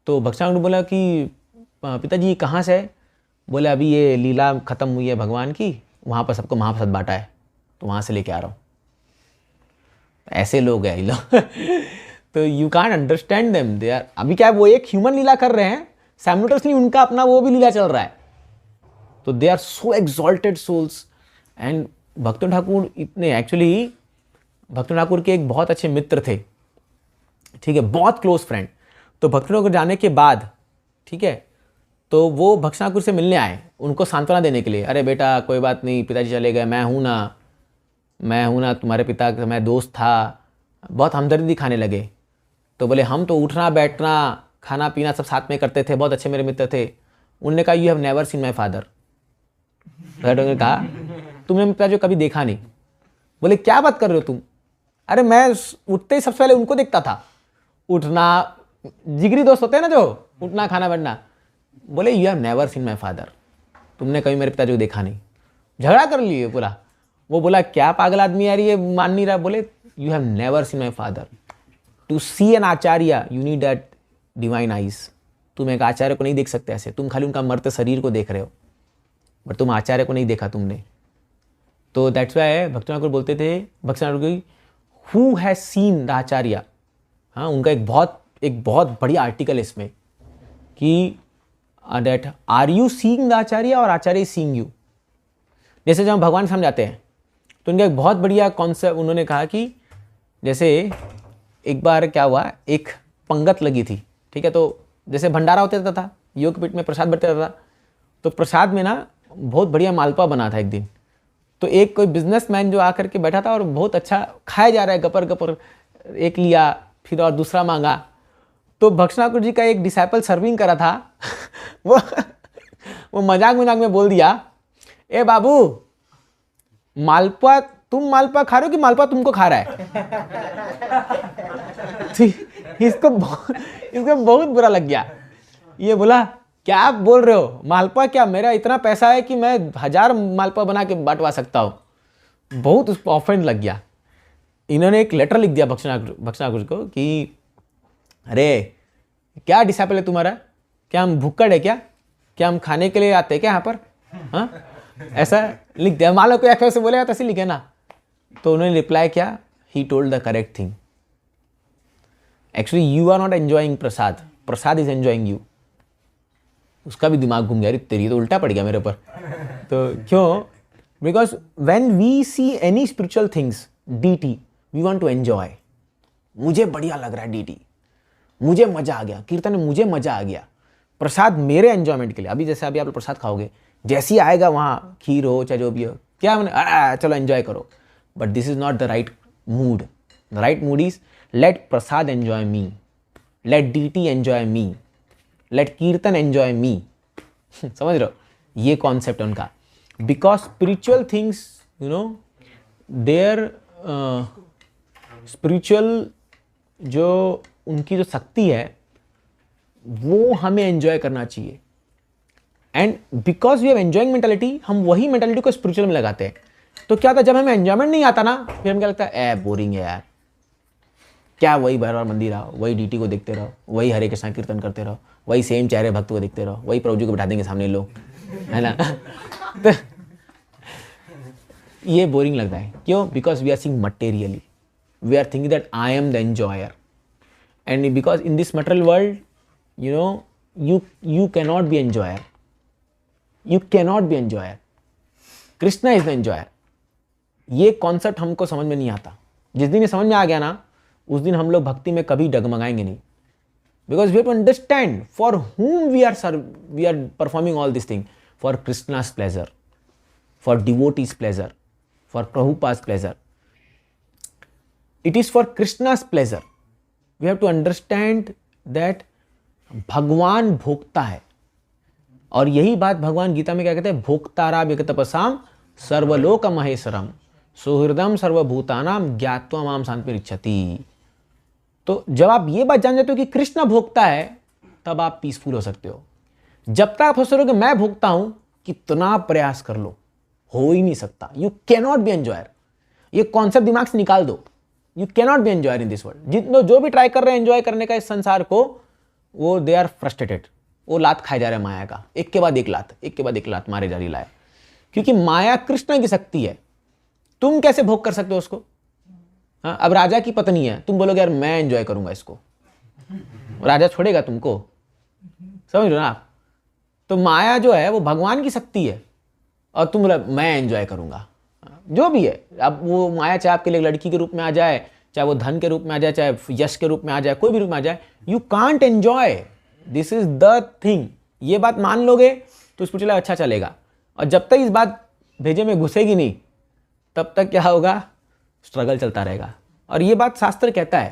तो भक्ति ठाकुर ने बोला कि पिताजी कहाँ से है? बोले अभी ये लीला ख़त्म हुई है भगवान की, वहाँ पर सबको महाप्रसाद बांटा है, तो वहाँ से लेके आ रहा हूँ। ऐसे लोग हैं ये लोग। तो you can't understand them, they are, अभी क्या है, वो एक ह्यूमन लीला कर रहे हैं, साइमल्टेनियसली उनका अपना वो भी लीला चल रहा है। तो they are so exalted souls. And Bhaktan Thakur इतने, एक्चुअली भक्तन ठाकुर के एक बहुत अच्छे मित्र थे, ठीक है, बहुत क्लोज फ्रेंड। तो भक्तन ठाकुर जाने के बाद, ठीक है, तो वो भक्तन ठाकुर से मिलने आए, उनको सांत्वना देने के लिए। अरे बेटा कोई बात नहीं, पिताजी चले गए, मैं हूँ ना, तुम्हारे पिता का मैं दोस्त था। बहुत हमदर्दी दिखाने लगे। तो बोले हम तो उठना बैठना खाना पीना सब साथ में करते थे, बहुत अच्छे मेरे मित्र थे। उन्होंने कहा you have never seen my father. ने कहा तुमने मेरे पिताजी को कभी देखा नहीं। बोले क्या बात कर रहे हो तुम? अरे मैं उठते ही सबसे पहले उनको देखता था, उठना, जिगरी दोस्त होते हैं ना जो, उठना खाना बैठना। बोले you have never seen my father, तुमने कभी मेरे पिताजी को देखा नहीं। झगड़ा कर लिए पूरा। वो बोला क्या पागल आदमी यार, ये मान नहीं रहा। बोले you have never seen my father, to see an acharya you need that divine eyes. तुम एक आचार्य को नहीं देख सकते ऐसे, तुम खाली उनका मरते शरीर को देख रहे हो, बट तुम आचार्य को नहीं देखा तुमने। तो दैट्स वाई भक्तन ठाकुर बोलते थे, भक्तन ठाकुर की who has seen the acharya. हाँ, उनका एक बहुत बढ़िया आर्टिकल है इसमें कि that are you seeing the acharya और आचार्य सीइंग यू। जैसे जब हम भगवान समझाते हैं तो उनका एक बहुत बढ़िया कॉन्सेप्ट उन्होंने कहा कि जैसे एक बार क्या हुआ, एक पंगत लगी थी, ठीक है, तो जैसे भंडारा होता रहता था, योगपीठ में प्रसाद बंटता था, तो प्रसाद में ना बहुत बढ़िया मालपुआ बना था एक दिन। तो एक कोई बिजनेसमैन जो आकर के बैठा था और बहुत अच्छा खाया जा रहा है, गपर गपर, एक लिया फिर और दूसरा मांगा। तो भक्तन ठाकुर जी का एक डिसाइपल सर्विंग करा था वो मजाक में बोल दिया, ए बाबू मालपुआ तुम मालपुआ खा रहे हो कि मालपुआ तुमको खा रहा है? इसको बहुत बुरा लग गया। ये बोला क्या आप बोल रहे हो, मालपुआ क्या, मेरा इतना पैसा है कि मैं 1000 मालपुआ बना के बांटवा सकता हूँ। बहुत उसको ऑफेंड लग गया। इन्होंने एक लेटर लिख दिया भक्तन ठाकुर को कि अरे क्या डिसाइपल है तुम्हारा, क्या हम भुक्कड़ है क्या हम खाने के लिए आते हैं क्या यहाँ पर? हाँ, ऐसा लिख दिया। मान लो कोई ऐसे बोलेगा तो ऐसे लिखे ना। तो उन्होंने रिप्लाई किया, he told the correct thing, actually you are not enjoying prasad, prasad is enjoying you. उसका भी दिमाग घूम गया, अरे तेरी तो उल्टा पड़ गया मेरे ऊपर। तो क्यों? Because when we see any spiritual things, deity, we want to enjoy. मुझे बढ़िया लग रहा है डीटी, मुझे मजा आ गया, कीर्तन में मुझे मजा आ गया, प्रसाद मेरे एंजॉयमेंट के लिए। अभी जैसे अभी आप प्रसाद खाओगे, जैसे ही आएगा वहाँ खीर हो चाहे जो भी हो, क्या मैंने चलो एंजॉय करो, but this is not the right mood. The right mood is let prasad enjoy me, let deity enjoy me, let kirtan enjoy me. समझ रहे हो, ये कॉन्सेप्ट है उनका। Because spiritual things, you know, their spiritual जो उनकी जो शक्ति है वो हमें एंजॉय करना चाहिए। And because we have enjoying mentality, हम वही मेंटालिटी को स्पिरिचुअल में लगाते हैं। तो क्या होता है, जब हमें एंजॉयमेंट नहीं आता ना, फिर हमें क्या लगता है, बोरिंग है यार, क्या वही बार बार मंदिर आओ, वही डीटी को देखते रहो, वही हरे कृष्णा कीर्तन करते रहो, वही सेम चेहरे भक्त को देखते रहो, वही प्रभु जी को बिठा देंगे सामने लोग, है ना। तो ये बोरिंग लगता है। क्यों? Because we are seeing materially, we are thinking that I am the enjoyer, and because in this material world, you know, you cannot be enjoyer, you cannot be enjoyer, Krishna is the enjoyer। ये concept हमको समझ में नहीं आता। जिस दिन ये समझ में आ गया ना, उस दिन हम लोग भक्ति में कभी डगमगाएंगे नहीं। Because we have to understand for whom we are performing all this thing, for Krishna's pleasure, for devotees' pleasure, for Prabhupada's pleasure. It is for Krishna's pleasure. We have to understand that भगवान भोक्ता है। और यही बात भगवान गीता में क्या कहते हैं, भोक्तारा विगतपसाम सर्वलोक महेश्वरम सुहृदम सर्वभूतानाम ज्ञात्वा माम शांतिरिच्छति। तो जब आप ये बात जान जाते हो कि कृष्ण भोक्ता है, तब आप पीसफुल हो सकते हो। जब तक आप सोच रहे हो कि मैं भोक्ता हूं, कितना प्रयास कर लो, हो ही नहीं सकता। You cannot be enjoyer. ये कॉन्सेप्ट दिमाग से निकाल दो, you cannot be enjoyer in this world. जितने जो भी ट्राई कर रहे हैं एंजॉय करने का इस संसार को, वो दे आर फ्रस्ट्रेटेड, वो लात खाए जा रहा है माया का, एक के बाद एक लात, एक के बाद एक लात मारे जा रही लाए, क्योंकि माया कृष्ण की शक्ति है। तुम कैसे भोग कर सकते हो उसको? हाँ, अब राजा की पत्नी है, तुम बोलोगे यार मैं एंजॉय करूंगा इसको, राजा छोड़ेगा तुमको? समझ लो ना आप। तो माया जो है वो भगवान की शक्ति है, और तुम मैं एंजॉय करूंगा, जो भी है। अब वो माया चाहे आपके लिए लड़की के रूप में आ जाए, चाहे वो धन के रूप में आ जाए, चाहे यश के रूप में आ जाए, कोई भी रूप में आ जाए, you can't enjoy, this is the thing. ये बात मान लोगे तो स्पिरिचुअल लाइफ अच्छा चलेगा, और जब तक इस बात भेजे में घुसेगी नहीं तब तक क्या होगा? स्ट्रगल चलता रहेगा। और ये बात शास्त्र कहता है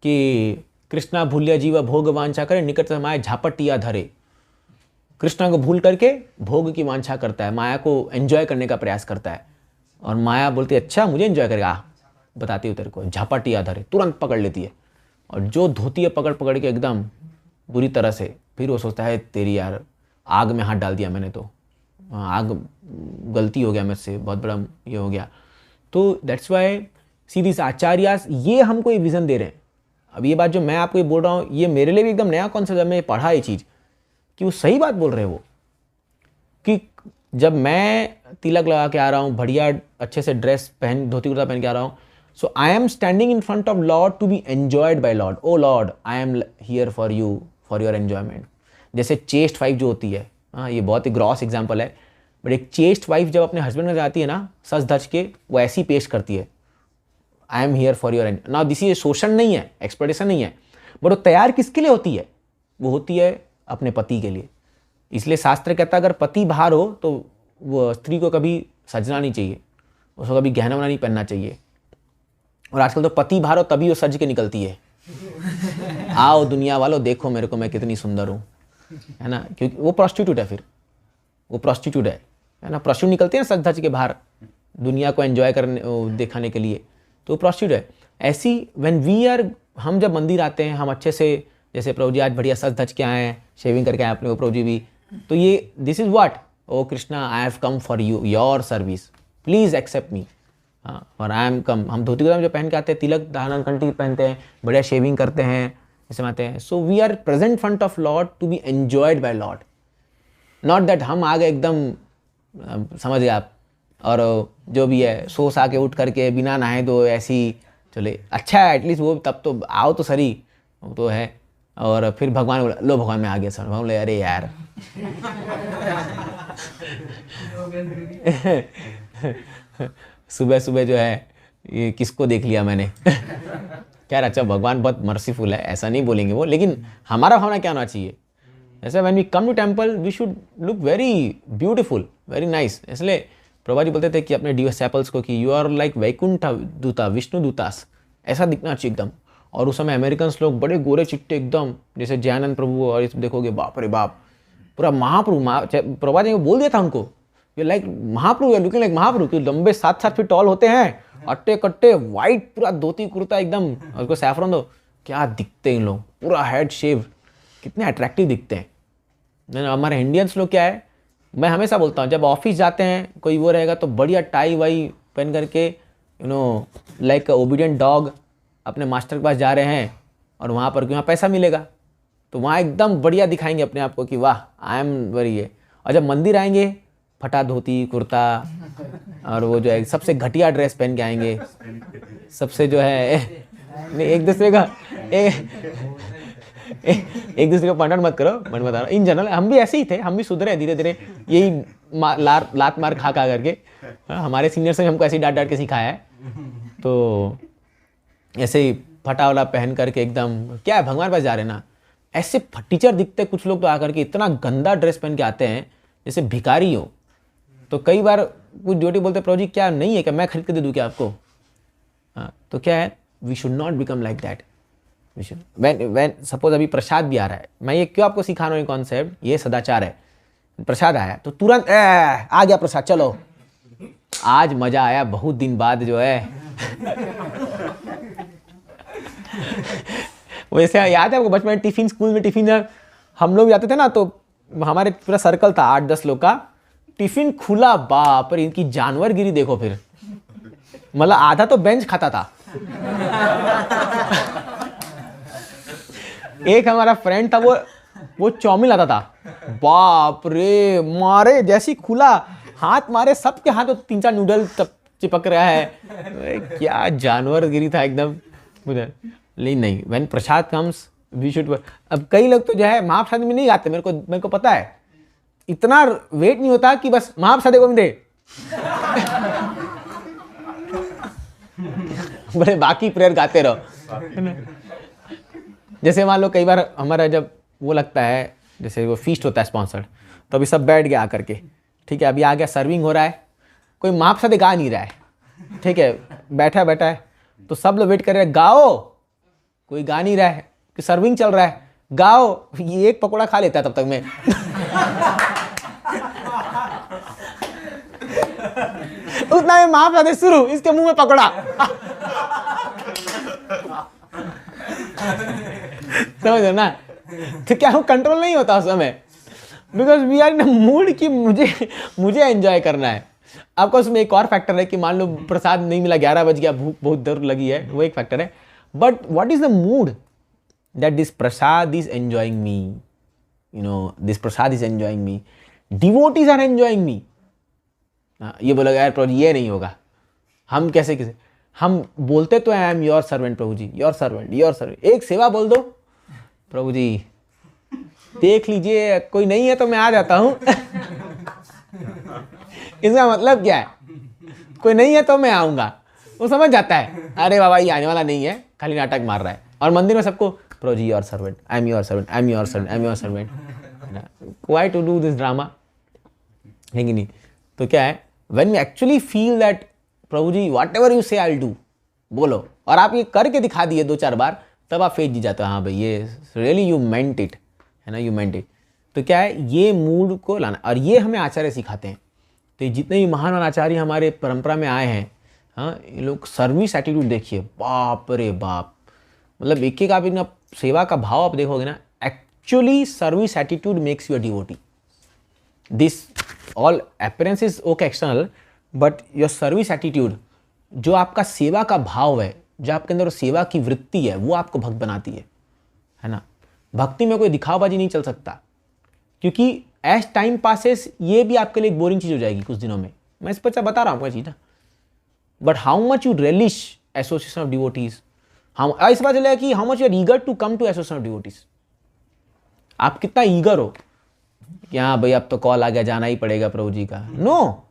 कि कृष्णा भूलिया जीव भोग वांछा करे, निकट माया झापटिया धरे। कृष्णा को भूल करके भोग की वांछा करता है, माया को एंजॉय करने का प्रयास करता है, और माया बोलती है अच्छा मुझे एंजॉय करेगा, बताती हूँ तेरे को, झापटिया धरे, तुरंत पकड़ लेती है, और जो धोती है पकड़ पकड़ के एकदम बुरी तरह से, फिर वो सोचता है तेरी यार आग में हाथ डाल दिया मैंने, तो आग गलती हो गया मुझसे, बहुत बड़ा ये हो गया। तो दैट्स वाई सी दिस आचार्यास, ये हमको ये विज़न दे रहे हैं। अब ये बात जो मैं आपको ये बोल रहा हूँ, ये मेरे लिए भी एकदम नया कॉन्सेप्ट है। मैं पढ़ा ये चीज़ कि वो सही बात बोल रहे हैं वो, कि जब मैं तिलक लगा के आ रहा हूँ, बढ़िया अच्छे से ड्रेस पहन, धोती कुर्ता पहन के आ रहा हूँ, so I am standing in front of Lord to be enjoyed by Lord. O Lord, I am here for you, for your enjoyment. जैसे चेस्ट वाइफ जो होती है, हाँ ये बहुत ही ग्रॉस एग्जाम्पल है, बट एक चेस्ट वाइफ जब अपने हस्बैंड में जाती है ना, सच धज के, वो ऐसी पेश करती है, आई am here for your and. ना दिस इज शोषण नहीं है, एक्सप्लोइटेशन नहीं है, बट वो तैयार किसके लिए होती है? वो होती है अपने पति के लिए। इसलिए शास्त्र कहता है अगर पति बाहर हो तो वो स्त्री को कभी सजना नहीं चाहिए, उसको कभी गहना वहना नहीं पहनना चाहिए। और आजकल तो पति बाहर हो तभी वो सज के निकलती है, आओ दुनिया वालों देखो मेरे को, मैं कितनी सुंदर हूँ, है ना, क्योंकि वो प्रोस्टिट्यूट है, फिर वो प्रोस्टिट्यूट है ना। प्रोस्टिट्यूट निकलते हैं सज धज के बाहर दुनिया को एंजॉय करने, दिखाने के लिए, तो प्रोस्टिट्यूट है। ऐसी व्हेन वी आर, हम जब मंदिर आते हैं, हम अच्छे से, जैसे प्रभु जी आज बढ़िया सज धज के आए हैं, शेविंग करके आए अपने को प्रभु जी भी, तो ये this is what, O Krishna I have come for you, your service, please accept me. हाँ, और आई एम कम। हम धोती कुर्ता जो पहन के आते हैं, तिलक धारण कंठी पहनते हैं, बढ़िया शेविंग करते हैं, ऐसे आते हैं। So we are present front of Lord to be enjoyed by Lord, not that हम आ गए एकदम, समझ गए आप, और जो भी है सोस आके उठ करके बिना नहाए तो ऐसी चले। अच्छा है एटलीस्ट वो, तब तो आओ तो सही, वो तो है। और फिर भगवान बोला लो भगवान मैं आ गया सर, भगवान बोले अरे यार सुबह सुबह जो है ये किसको देख लिया मैंने क्या। अच्छा भगवान बहुत मर्सीफुल है, ऐसा नहीं बोलेंगे वो, लेकिन हमारा भावना क्या होना चाहिए? ऐसे when we come to temple we should look very beautiful, very nice. इसलिए प्रभा जी बोलते थे कि अपने डिसाइपल्स को कि यू आर लाइक वैकुंठ दूता, विष्णु दूतास, ऐसा दिखना चाहिए एकदम। और उस समय अमेरिकन लोग बड़े गोरे चिट्टे एकदम, जैसे जयानंद प्रभु, और इस देखोगे बाप रे बाप, पूरा महाप्रभु। प्रभा जी को बोल दिया था हमको, ये लाइक महाप्रभु, लुकिंग लाइक महाप्रभु, कि लंबे 7-7 फीट टॉल होते हैं, अट्टे कट्टे वाइट पूरा धोती कुर्ता एकदम, और उसको सैफरन दो, क्या दिखते हैं इन लोग, पूरा हेड शेव, कितने अट्रैक्टिव दिखते हैं। हमारे इंडियंस लोग क्या है, मैं हमेशा बोलता हूँ जब ऑफिस जाते हैं कोई वो रहेगा तो बढ़िया टाई वाई पहन करके, you know like obedient dog, अपने मास्टर के पास जा रहे हैं, और वहाँ पर वहाँ पैसा मिलेगा तो वहाँ एकदम बढ़िया दिखाएंगे अपने आप को कि वाह आई एम वेरी ये। और जब मंदिर आएंगे फटा धोती कुर्ता, और वो जो है सबसे घटिया ड्रेस पहन के आएंगे, सबसे जो है एक दूसरे का एक दूसरे को पंडन मत करो, मैं बता रहा हूँ इन जनरल हम भी ऐसे ही थे, हम भी सुधरे धीरे धीरे, यही लात मार खा करके। हमारे सीनियर से हमको ऐसे ही डांट डांट के सिखाया है, तो ऐसे ही फटा वाला पहन करके एकदम, क्या है भगवान पास जा रहे ना, ऐसे टीचर दिखते कुछ लोग तो आकर के इतना गंदा ड्रेस पहन के आते हैं जैसे भिखारी हो। तो कई बार कुछ ड्यूटी बोलते प्रभु जी क्या नहीं है क्या, मैं खरीद के दे दूँ क्या आपको? हाँ, तो क्या है, we should not become like that. When suppose अभी प्रसाद भी आ रहा है, मैं ये क्यों आपको सिखा रहा हूँ कॉन्सेप्ट, ये सदाचार है। प्रसाद आया तो तुरंत आ गया प्रसाद, चलो आज मजा आया, बहुत दिन बाद जो है वैसे याद है आपको बचपन में टिफिन, स्कूल में टिफिन हम लोग जाते थे ना, तो हमारे पूरा सर्कल था 8-10 लोग का, टिफिन खुला, बाप रे इनकी जानवरगिरी देखो। फिर मतलब आधा तो बेंच खाता था एक हमारा फ्रेंड था, वो वो चौमिन लाता था, बाप रे, मारे जैसी खुला हाथ मारे सबके हाथ तो 3-4 नूडल चिपक रहा है। क्या जानवरगिरी था एकदम मुझे। लेकिन नहीं, when Prasad comes we should. अब कई लोग तो जो है महाप्रसाद में नहीं आते, मेरे को पता है, इतना वेट नहीं होता कि बस महाप्रसाद को दे बड़े बाकी प्रेयर गाते रहो। जैसे मान लो कई बार हमारा जब वो लगता है, जैसे वो फीस्ट होता है स्पॉन्सर्ड, तो अभी सब बैठ गया आकर के, ठीक है, अभी आ गया, सर्विंग हो रहा है, कोई महाप्रसाद गा नहीं रहा है, ठीक है, बैठा है, तो सब लोग वेट कर रहे हैं, गाओ, कोई गा नहीं रहा है कि सर्विंग चल रहा है, गाओ, ये एक पकौड़ा खा लेता है तब तक मैं उतना में महाप्रसाद शुरू, इसके मुंह में पकौड़ा समझ रहे ना। तो क्या वो कंट्रोल नहीं होता उस समय, because we are in mood कि मुझे एंजॉय करना है। आपको उसमें एक और फैक्टर है कि मान लो प्रसाद नहीं मिला, 11 बज गया, भूख बहुत देर लगी है, वो एक फैक्टर है। But what is the mood that this prasad is enjoying me, you know, this prasad is enjoying me, devotees are enjoying me. ये बोला यार प्रभु ये नहीं होगा, हम कैसे हम बोलते तो I am your servant Prabhu ji, your servant, your servant, एक सेवा बोल दो प्रभु जी देख लीजिए कोई नहीं है तो मैं आ जाता हूं इसका मतलब क्या है, कोई नहीं है तो मैं आऊंगा, वो समझ जाता है, अरे बाबा ये आने वाला नहीं है, खाली नाटक मार रहा है। और मंदिर में सबको prabhu ji your servant, I am your servant, I am your servant, I am your servant, why to do this drama, है कि नहीं। तो क्या है, when we actually feel that prabhu ji whatever you say I will do, बोलो, और आप ये करके दिखा दिए 2-4 बार, तब आप फेज जी जाते हो, हाँ भाई ये रियली यू मेंट इट, है ना, यू मेंट इट। तो क्या है, ये मूड को लाना, और ये हमें आचार्य सिखाते हैं। तो जितने भी महान आचार्य हमारे परंपरा में आए हैं, हाँ, ये लोग सर्विस एटीट्यूड देखिए, बाप रे बाप, मतलब एक एक आप इतना सेवा का भाव आप देखोगे ना, actually service attitude makes you a devotee. This all appearance is okay external, but your service attitude, जो आपका सेवा का भाव है, जो आपके अंदर सेवा की वृत्ति है, वो आपको भक्त बनाती है ना। भक्ति में कोई दिखावबाजी नहीं चल सकता, क्योंकि एज टाइम पासेस ये भी आपके लिए एक बोरिंग चीज हो जाएगी कुछ दिनों में, मैं इस पर बता रहा हूँ कोई चीज ना। But how much you relish association of devotees, हम इस बात चलेगा कि how much you are eager to come to association of devotees, आप कितना ईगर हो कि हाँ भाई अब तो कॉल आ गया, जाना ही पड़ेगा प्रभु जी का। No,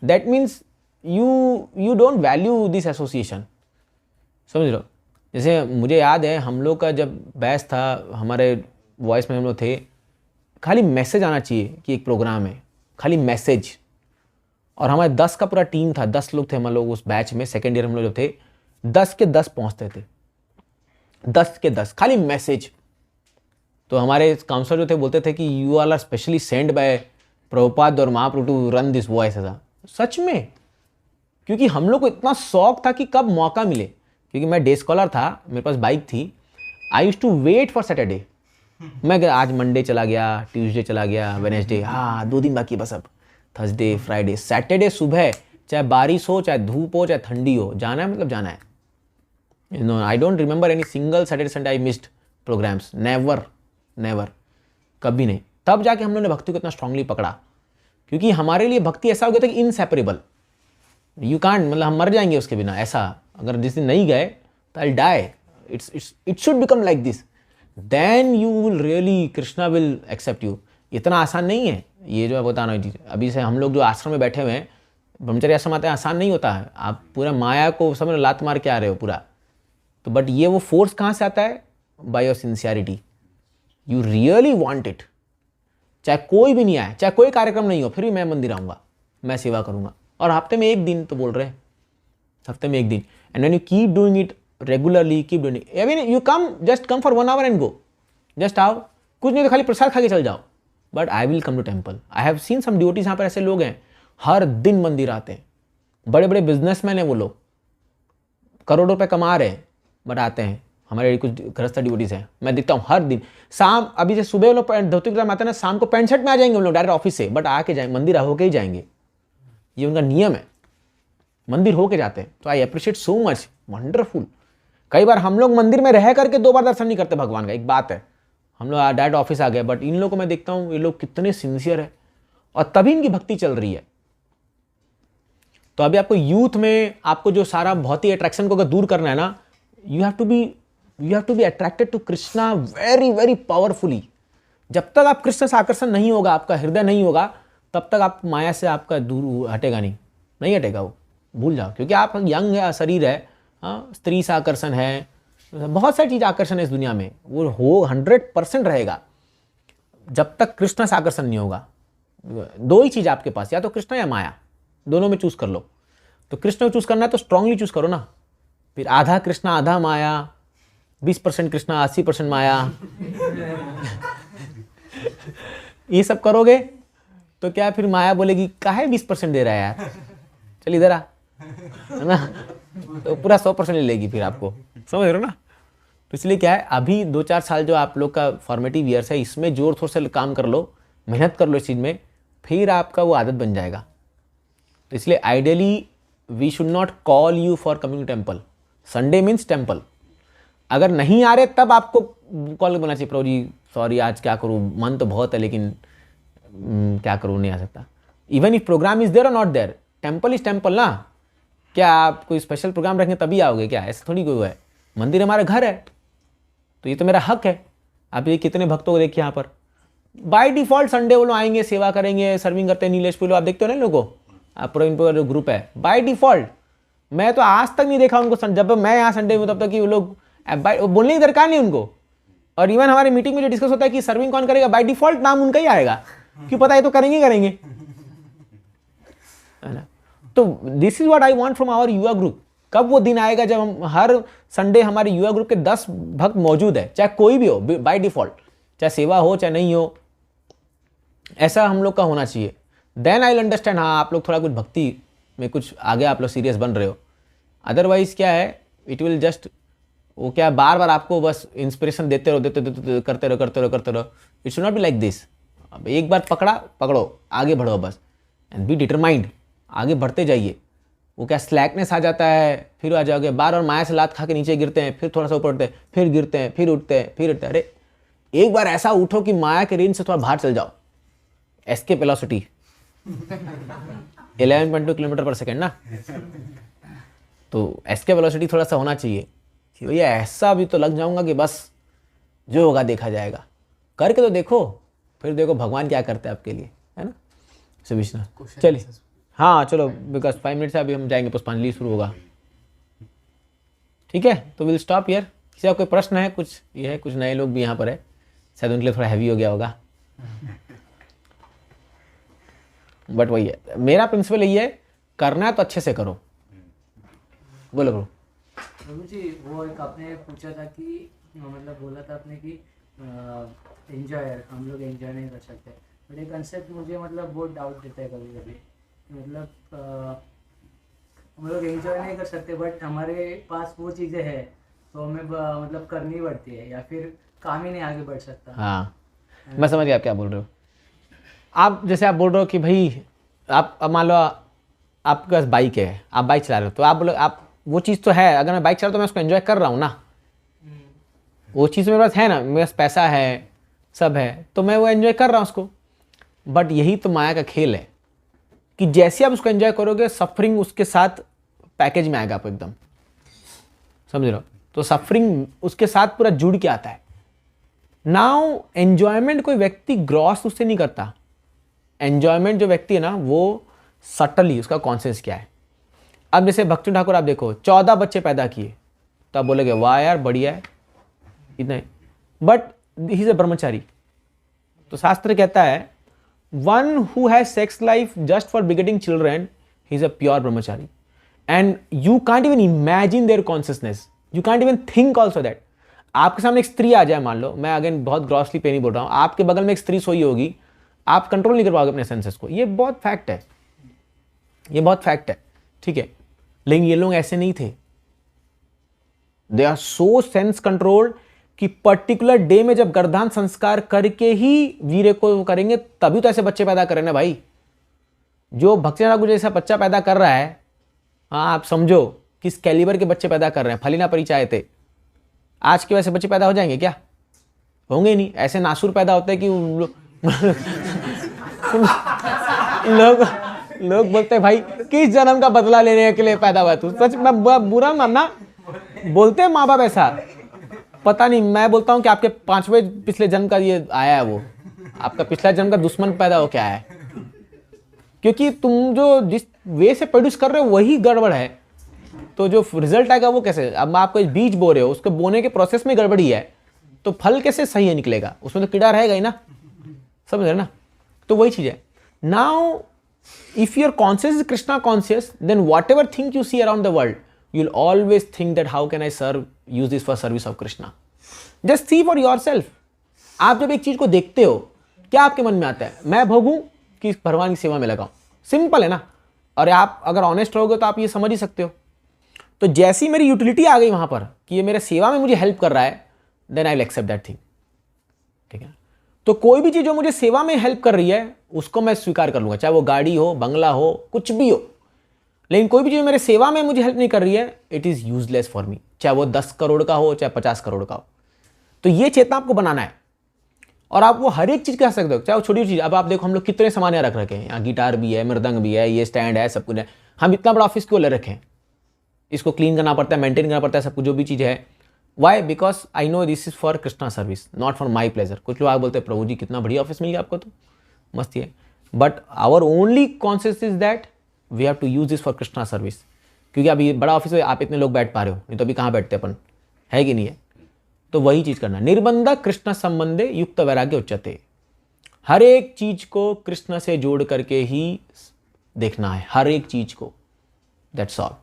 that means you don't value this association, समझ लो। जैसे मुझे याद है हम लोग का जब बैच था, हमारे वॉइस में हम लोग थे, खाली मैसेज आना चाहिए कि एक प्रोग्राम है, खाली मैसेज, और हमारे 10 का पूरा टीम था, 10 लोग थे हम लोग उस बैच में, सेकेंड ईयर हम लोग जो थे, 10 के 10 पहुंचते थे, 10 के 10 खाली मैसेज। तो हमारे काउंसलर जो थे बोलते थे कि you are specially send by Prabhupada और Mahaprabhu to run this voice. ऐसा सच में, क्योंकि हम लोग को इतना शौक था कि कब मौका मिले, क्योंकि मैं डे स्कॉलर था, मेरे पास बाइक थी, I used to wait for Saturday. मैं आज मंडे चला गया, ट्यूसडे चला गया, वेडनेसडे, हाँ 2 दिन बाकी बस, अब थर्सडे, फ्राइडे, सैटरडे सुबह, चाहे बारिश हो, चाहे धूप हो, चाहे ठंडी हो, जाना है मतलब जाना है। No, I don't remember any single Saturday Sunday I missed programs, never never, कभी नहीं। तब जाके हम लोगों ने भक्ति को इतना स्ट्रांगली पकड़ा, क्योंकि हमारे लिए भक्ति ऐसा हो गया था कि इनसेपरेबल, यू कांट, मतलब हम मर जाएंगे उसके बिना, ऐसा अगर जिस दिन नहीं गए तो I die, it should become like this, then you will really, Krishna will accept you. इतना आसान नहीं है ये जो बता रहा हूँ। अभी से हम लोग जो आश्रम में बैठे हुए हैं, ब्रह्मचर्य आश्रम आते हैं, आसान नहीं होता है, आप पूरा माया को समझ लात मार के आ रहे हो पूरा। तो बट ये वो फोर्स कहाँ से आता है, by your sincerity, you really want it. चाहे कोई भी नहीं आए, चाहे कोई कार्यक्रम नहीं हो, फिर भी मैं मंदिर आऊँगा, मैं सेवा करूँगा, और हफ्ते में 1 दिन तो बोल रहे हैं, हफ्ते में 1 दिन। And when you keep doing it regularly, keep doing it, even you just come for 1 hour and go, just आओ, कुछ नहीं तो खाली प्रसाद खा के चल जाओ, but I will come to temple. I have seen some duties, यहाँ पर ऐसे लोग हैं हर दिन मंदिर आते हैं, बड़े बड़े बिजनेसमैन हैं वो लोग, करोड़ों रुपए कमा रहे हैं, बट आते हैं। हमारे कुछ गृहस्थ ड्यूटीज हैं, मैं देखता हूँ हर दिन शाम, अभी से सुबह लोग धोती कुर्ता में आते हैं ना, शाम को पैंट शर्ट में आ जाएंगे हम लोग डायरेक्ट ऑफिस से, बट आके जाएंगे, मंदिर होके ही जाएंगे, ये उनका नियम है, मंदिर होके जाते हैं। तो I appreciate so much, wonderful. कई बार हम लोग मंदिर में रह करके 2 बार दर्शन नहीं करते भगवान का, एक बात है, हम लोग डायरेक्ट ऑफिस आ गए, बट इन लोगों को मैं देखता हूँ ये लोग कितने सिंसियर है और तभी इनकी भक्ति चल रही है। तो अभी आपको यूथ में आपको जो सारा भौतिक अट्रैक्शन को अगर दूर करना है ना, you have to be attracted to Krishna very very powerfully. जब तक आप कृष्ण से आकर्षण नहीं होगा, आपका हृदय नहीं होगा, तब तक आप माया से आपका दूर हटेगा नहीं हटेगा, वो भूल जाओ। क्योंकि आप यंग है, शरीर है, हाँ, स्त्री से आकर्षण है, बहुत सारी चीज़ आकर्षण है इस दुनिया में, वो हो 100% रहेगा जब तक कृष्ण से आकर्षण नहीं होगा। दो ही चीज़ आपके पास, या तो कृष्ण या माया, दोनों में चूज कर लो। तो कृष्ण को चूज करना है तो स्ट्रांगली चूज करो ना। फिर आधा कृष्ण आधा माया, 20% कृष्ण 80% माया ये सब करोगे तो क्या फिर माया बोलेगी काहे 20% दे रहा है यार, चल इधर आ, है ना, तो पूरा 100% ले लेगी फिर आपको, समझ रहे हो ना। तो इसलिए क्या है, अभी 2-4 साल जो आप लोग का फॉर्मेटिव ईयर्स है, इसमें जोर थोड़ से काम कर लो, मेहनत कर लो इस चीज़ में, फिर आपका वो आदत बन जाएगा। तो इसलिए ideally we should not call you for coming temple. Sunday means temple. अगर नहीं आ रहे तब आपको कॉल करना चाहिए, प्रभु जी सॉरी आज क्या करूँ, मन तो बहुत है लेकिन क्या करूँ, नहीं आ सकता। Even if programme is there or not there, temple is temple ना। क्या आप कोई स्पेशल प्रोग्राम रखेंगे तभी आओगे क्या? ऐसा थोड़ी कोई है। मंदिर हमारा घर है, तो ये तो मेरा हक है। आप ये कितने भक्तों को देखिए यहाँ पर, बाय डिफॉल्ट संडे वो लोग आएंगे, सेवा करेंगे, सर्विंग करते हैं। नीलेश पुलो आप देखते हो ना लोगों को, आप पूरा इनका जो ग्रुप है, बाय डिफॉल्ट। मैं तो आज तक नहीं देखा उनको, जब मैं यहाँ संडे में तब तक कि वो लोग बोलने की दरकार नहीं उनको। और इवन हमारे मीटिंग में जो डिस्कस होता है कि सर्विंग कौन करेगा, बाय डिफॉल्ट नाम उनका ही आएगा, क्यों पता है तो करेंगे है ना। तो this is what I want from our युवा ग्रुप। कब वो दिन आएगा जब हम हर संडे हमारे युवा ग्रुप के 10 भक्त मौजूद है, चाहे कोई भी हो, बाय डिफॉल्ट, चाहे सेवा हो चाहे नहीं हो, ऐसा हम लोग का होना चाहिए। देन आई विल अंडरस्टैंड, हाँ आप लोग थोड़ा कुछ भक्ति में कुछ आगे आप लोग सीरियस बन रहे हो। अदरवाइज क्या है, इट विल जस्ट, वो क्या बार बार आपको बस इंस्पिरेशन देते रहो, करते रहो। It should not be like this. अब एक बार पकड़ो, आगे बढ़ो बस, एंड बी डिटरमाइंड, आगे बढ़ते जाइए। वो क्या स्लैकनेस आ जाता है, फिर आ जाओगे बार बार माया से लात खा के नीचे गिरते हैं, फिर थोड़ा सा ऊपर उठते हैं, फिर गिरते हैं, फिर उठते हैं। अरे एक बार ऐसा उठो कि माया के रेंज से थोड़ा बाहर चल जाओ। एस्केप वेलोसिटी 11.2 किलोमीटर पर सेकेंड ना, तो एस्केप वेलोसिटी थोड़ा सा होना चाहिए कि भैया ऐसा भी तो लग जाऊंगा कि बस जो होगा देखा जाएगा। करके तो देखो, फिर देखो भगवान क्या करते हैं आपके लिए, है ना। सुविष्णा चलिए, हाँ चलो, बिकॉज 5 मिनट से अभी हम जाएंगे, पुष्पांजलि शुरू होगा, ठीक है। तो विल स्टॉप हियर। किसी का कोई प्रश्न है? कुछ ये है, कुछ नए लोग भी यहाँ पर है, शायद उनके लिए थोड़ा हैवी हो गया होगा, बट वही है मेरा प्रिंसिपल, यही है, करना है तो अच्छे से करो। बोलो ब्रो। प्रभु जी, वो एक आपने पूछा था कि मतलब बोला था आपने कि एंजॉयर, हम लोग एंजॉय नहीं कर सकते, बट ये कंसेप्ट मुझे मतलब बहुत डाउट देता है कभी कभी। मतलब हम लोग एंजॉय नहीं कर सकते, बट हमारे पास वो चीज़ें हैं तो हमें मतलब करनी पड़ती है, या फिर काम ही नहीं आगे बढ़ सकता। हाँ मैं समझ गया आप क्या बोल रहे हो। आप जैसे आप बोल रहे हो कि भाई आप अब मान लो आपके पास बाइक है, आप बाइक चला रहे हो, तो आप बोलो आप वो चीज़ तो है, अगर मैं बाइक चला रहा तो मैं उसको एंजॉय कर रहा हूँ ना, वो चीज़ मेरे पास है ना, मेरे पास पैसा है, सब है, तो मैं वो एंजॉय कर रहा हूँ उसको। बट यही तो माया का खेल है कि जैसे आप उसको एंजॉय करोगे, सफरिंग उसके साथ पैकेज में आएगा, आप एकदम समझ रहे हो। तो सफरिंग उसके साथ पूरा जुड़ के आता है। नाउ एंजॉयमेंट कोई व्यक्ति ग्रॉस उससे नहीं करता। एंजॉयमेंट जो व्यक्ति है ना, वो सटली उसका कॉन्शियस क्या है। अब जैसे भक्ति ठाकुर आप देखो, 14 बच्चे पैदा किए, तो आप बोलेगे वाह यार बढ़िया है इतना ही, बट ही इज अ ब्रह्मचारी। तो शास्त्र कहता है one who has sex life just for begetting children, he is a pure brahmachari. And you can't even imagine their consciousness, you can't even think also that. आपके सामने एक स्त्री आ जाए, मान लो, मैं अगेन बहुत ग्रॉसली पे नहीं बोल रहा हूँ, आपके बगल में एक स्त्री सोई होगी, आप कंट्रोल नहीं कर पाओगे अपने सेंसेस को। ये बहुत फैक्ट है, ये बहुत फैक्ट है, ठीक है। लेकिन ये लोग ऐसे नहीं थे, they are so sense controlled कि पर्टिकुलर डे में जब गर्दान संस्कार करके ही वीरे को करेंगे, तभी तो ऐसे बच्चे पैदा करें ना भाई। जो भक्ति ठाकुर जैसा बच्चा पैदा कर रहा है, हाँ आप समझो किस कैलिबर के बच्चे पैदा कर रहे हैं। फलीना परिचायते, आज के वैसे बच्चे पैदा हो जाएंगे क्या? होंगे नहीं। ऐसे नासुर पैदा होते हैं कि लोग लोग बोलते हैं भाई किस जन्म का बदला लेने के लिए पैदा हुआ तू। सच में बुरा मानना, बोलते हैं माँ बाप ऐसा। पता नहीं, मैं बोलता हूँ कि आपके 5वें पिछले जन्म का ये आया है, वो आपका पिछला जन्म का दुश्मन पैदा हो क्या है, क्योंकि तुम जो जिस वे से प्रोड्यूस कर रहे हो वही गड़बड़ है। तो जो रिजल्ट आएगा वो कैसे, अब आपको बीज बो रहे हो, उसको बोने के प्रोसेस में गड़बड़ी है, तो फल कैसे सही है निकलेगा, उसमें तो कीड़ा रहेगा ही ना, समझ रहे ना। तो वही चीज है। Now if your conscious is Krishna conscious, then whatever thing you see around the world, you will always think that how can I serve, use this for service of Krishna. Just see for yourself. आप जब एक चीज को देखते हो, क्या आपके मन में आता है, मैं भोगूं कि भगवान की सेवा में लगाऊं? सिंपल है ना। और आप अगर ऑनेस्ट रहोगे तो आप ये समझ ही सकते हो। तो जैसी मेरी यूटिलिटी आ गई वहां पर कि ये मेरे सेवा में मुझे हेल्प कर रहा है, then I will accept that thing. ठीक है। तो कोई भी चीज जो मुझे सेवा में हेल्प कर रही है उसको मैं स्वीकार कर लूंगा, चाहे वो गाड़ी हो, बंगला हो, कुछ भी हो। लेकिन कोई भी चीज मेरे सेवा में मुझे हेल्प नहीं कर रही है, it is useless for me, चाहे वो 10 करोड़ का हो चाहे 50 करोड़ का हो। तो ये चेतना आपको बनाना है। और आप वो हर एक चीज कह सकते हो, चाहे वो छोटी चीज। अब आप देखो हम लोग कितने सामान यहाँ रख रखे हैं, यहाँ गिटार भी है, मृदंग भी है, ये स्टैंड है, सब कुछ है। हम इतना बड़ा ऑफिस क्यों ले रखे हैं? इसको क्लीन करना पड़ता है, मेंटेन करना पड़ता है, सब कुछ जो भी चीज़ है। Why? Because I know this is for Krishna service, not for my pleasure. कुछ लोग बोलते हैं प्रभु जी कितना बढ़िया ऑफिस मिल गया आपको, तो मस्त ही है। But our only conscious is that we have to use this for Krishna service. क्योंकि अभी बड़ा ऑफिस है, आप इतने लोग बैठ पा रहे हो, नहीं तो अभी कहाँ बैठते अपन, है कि नहीं है? तो वही चीज़ करना। निर्बंध कृष्ण संबंधे युक्त वैराग्य उच्चते। हर एक चीज को कृष्ण से जोड़ करके ही देखना है, हर एक चीज को। That's all.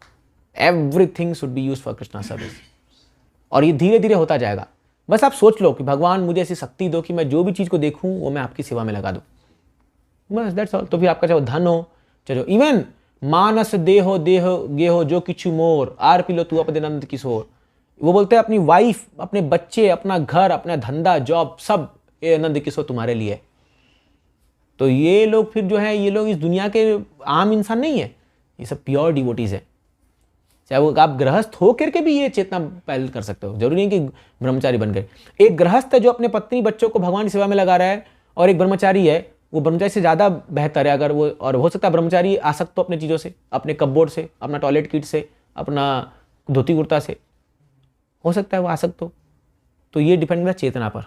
Everything should be used for Krishna service. और ये धीरे धीरे होता जाएगा। बस आप सोच लो कि भगवान मुझे ऐसी शक्ति दो कि मैं जो भी चीज को देखूं वो मैं आपकी सेवा में लगा दूं, बस दैट्स ऑल। तो फिर आपका चाहे धन हो, चाहे इवन मानस देहो देह गेहो जो किछु मोर, आर पिलो तू अपने नंद किशोर। वो बोलते हैं अपनी वाइफ, अपने बच्चे, अपना घर, अपना धंधा, जॉब, सब ये नंद किशोर तुम्हारे लिए। तो ये लोग फिर जो है, ये लोग इस दुनिया के आम इंसान नहीं है, ये सब प्योर डिवोटीज है। चाहे वो आप गृहस्थ हो करके भी ये चेतना पैदा कर सकते हो, जरूरी नहीं कि ब्रह्मचारी बन गए। एक गृहस्थ है जो अपने पत्नी बच्चों को भगवान की सेवा में लगा रहा है, और एक ब्रह्मचारी है, वो ब्रह्मचारी से ज़्यादा बेहतर है अगर वो। और हो सकता है ब्रह्मचारी आसक्त तो अपने चीज़ों से, अपने कपबोर्ड से, अपना टॉयलेट किट से, अपना धोती कुर्ता से, हो सकता है वो आसक्त हो। तो ये डिपेंड करता है चेतना पर।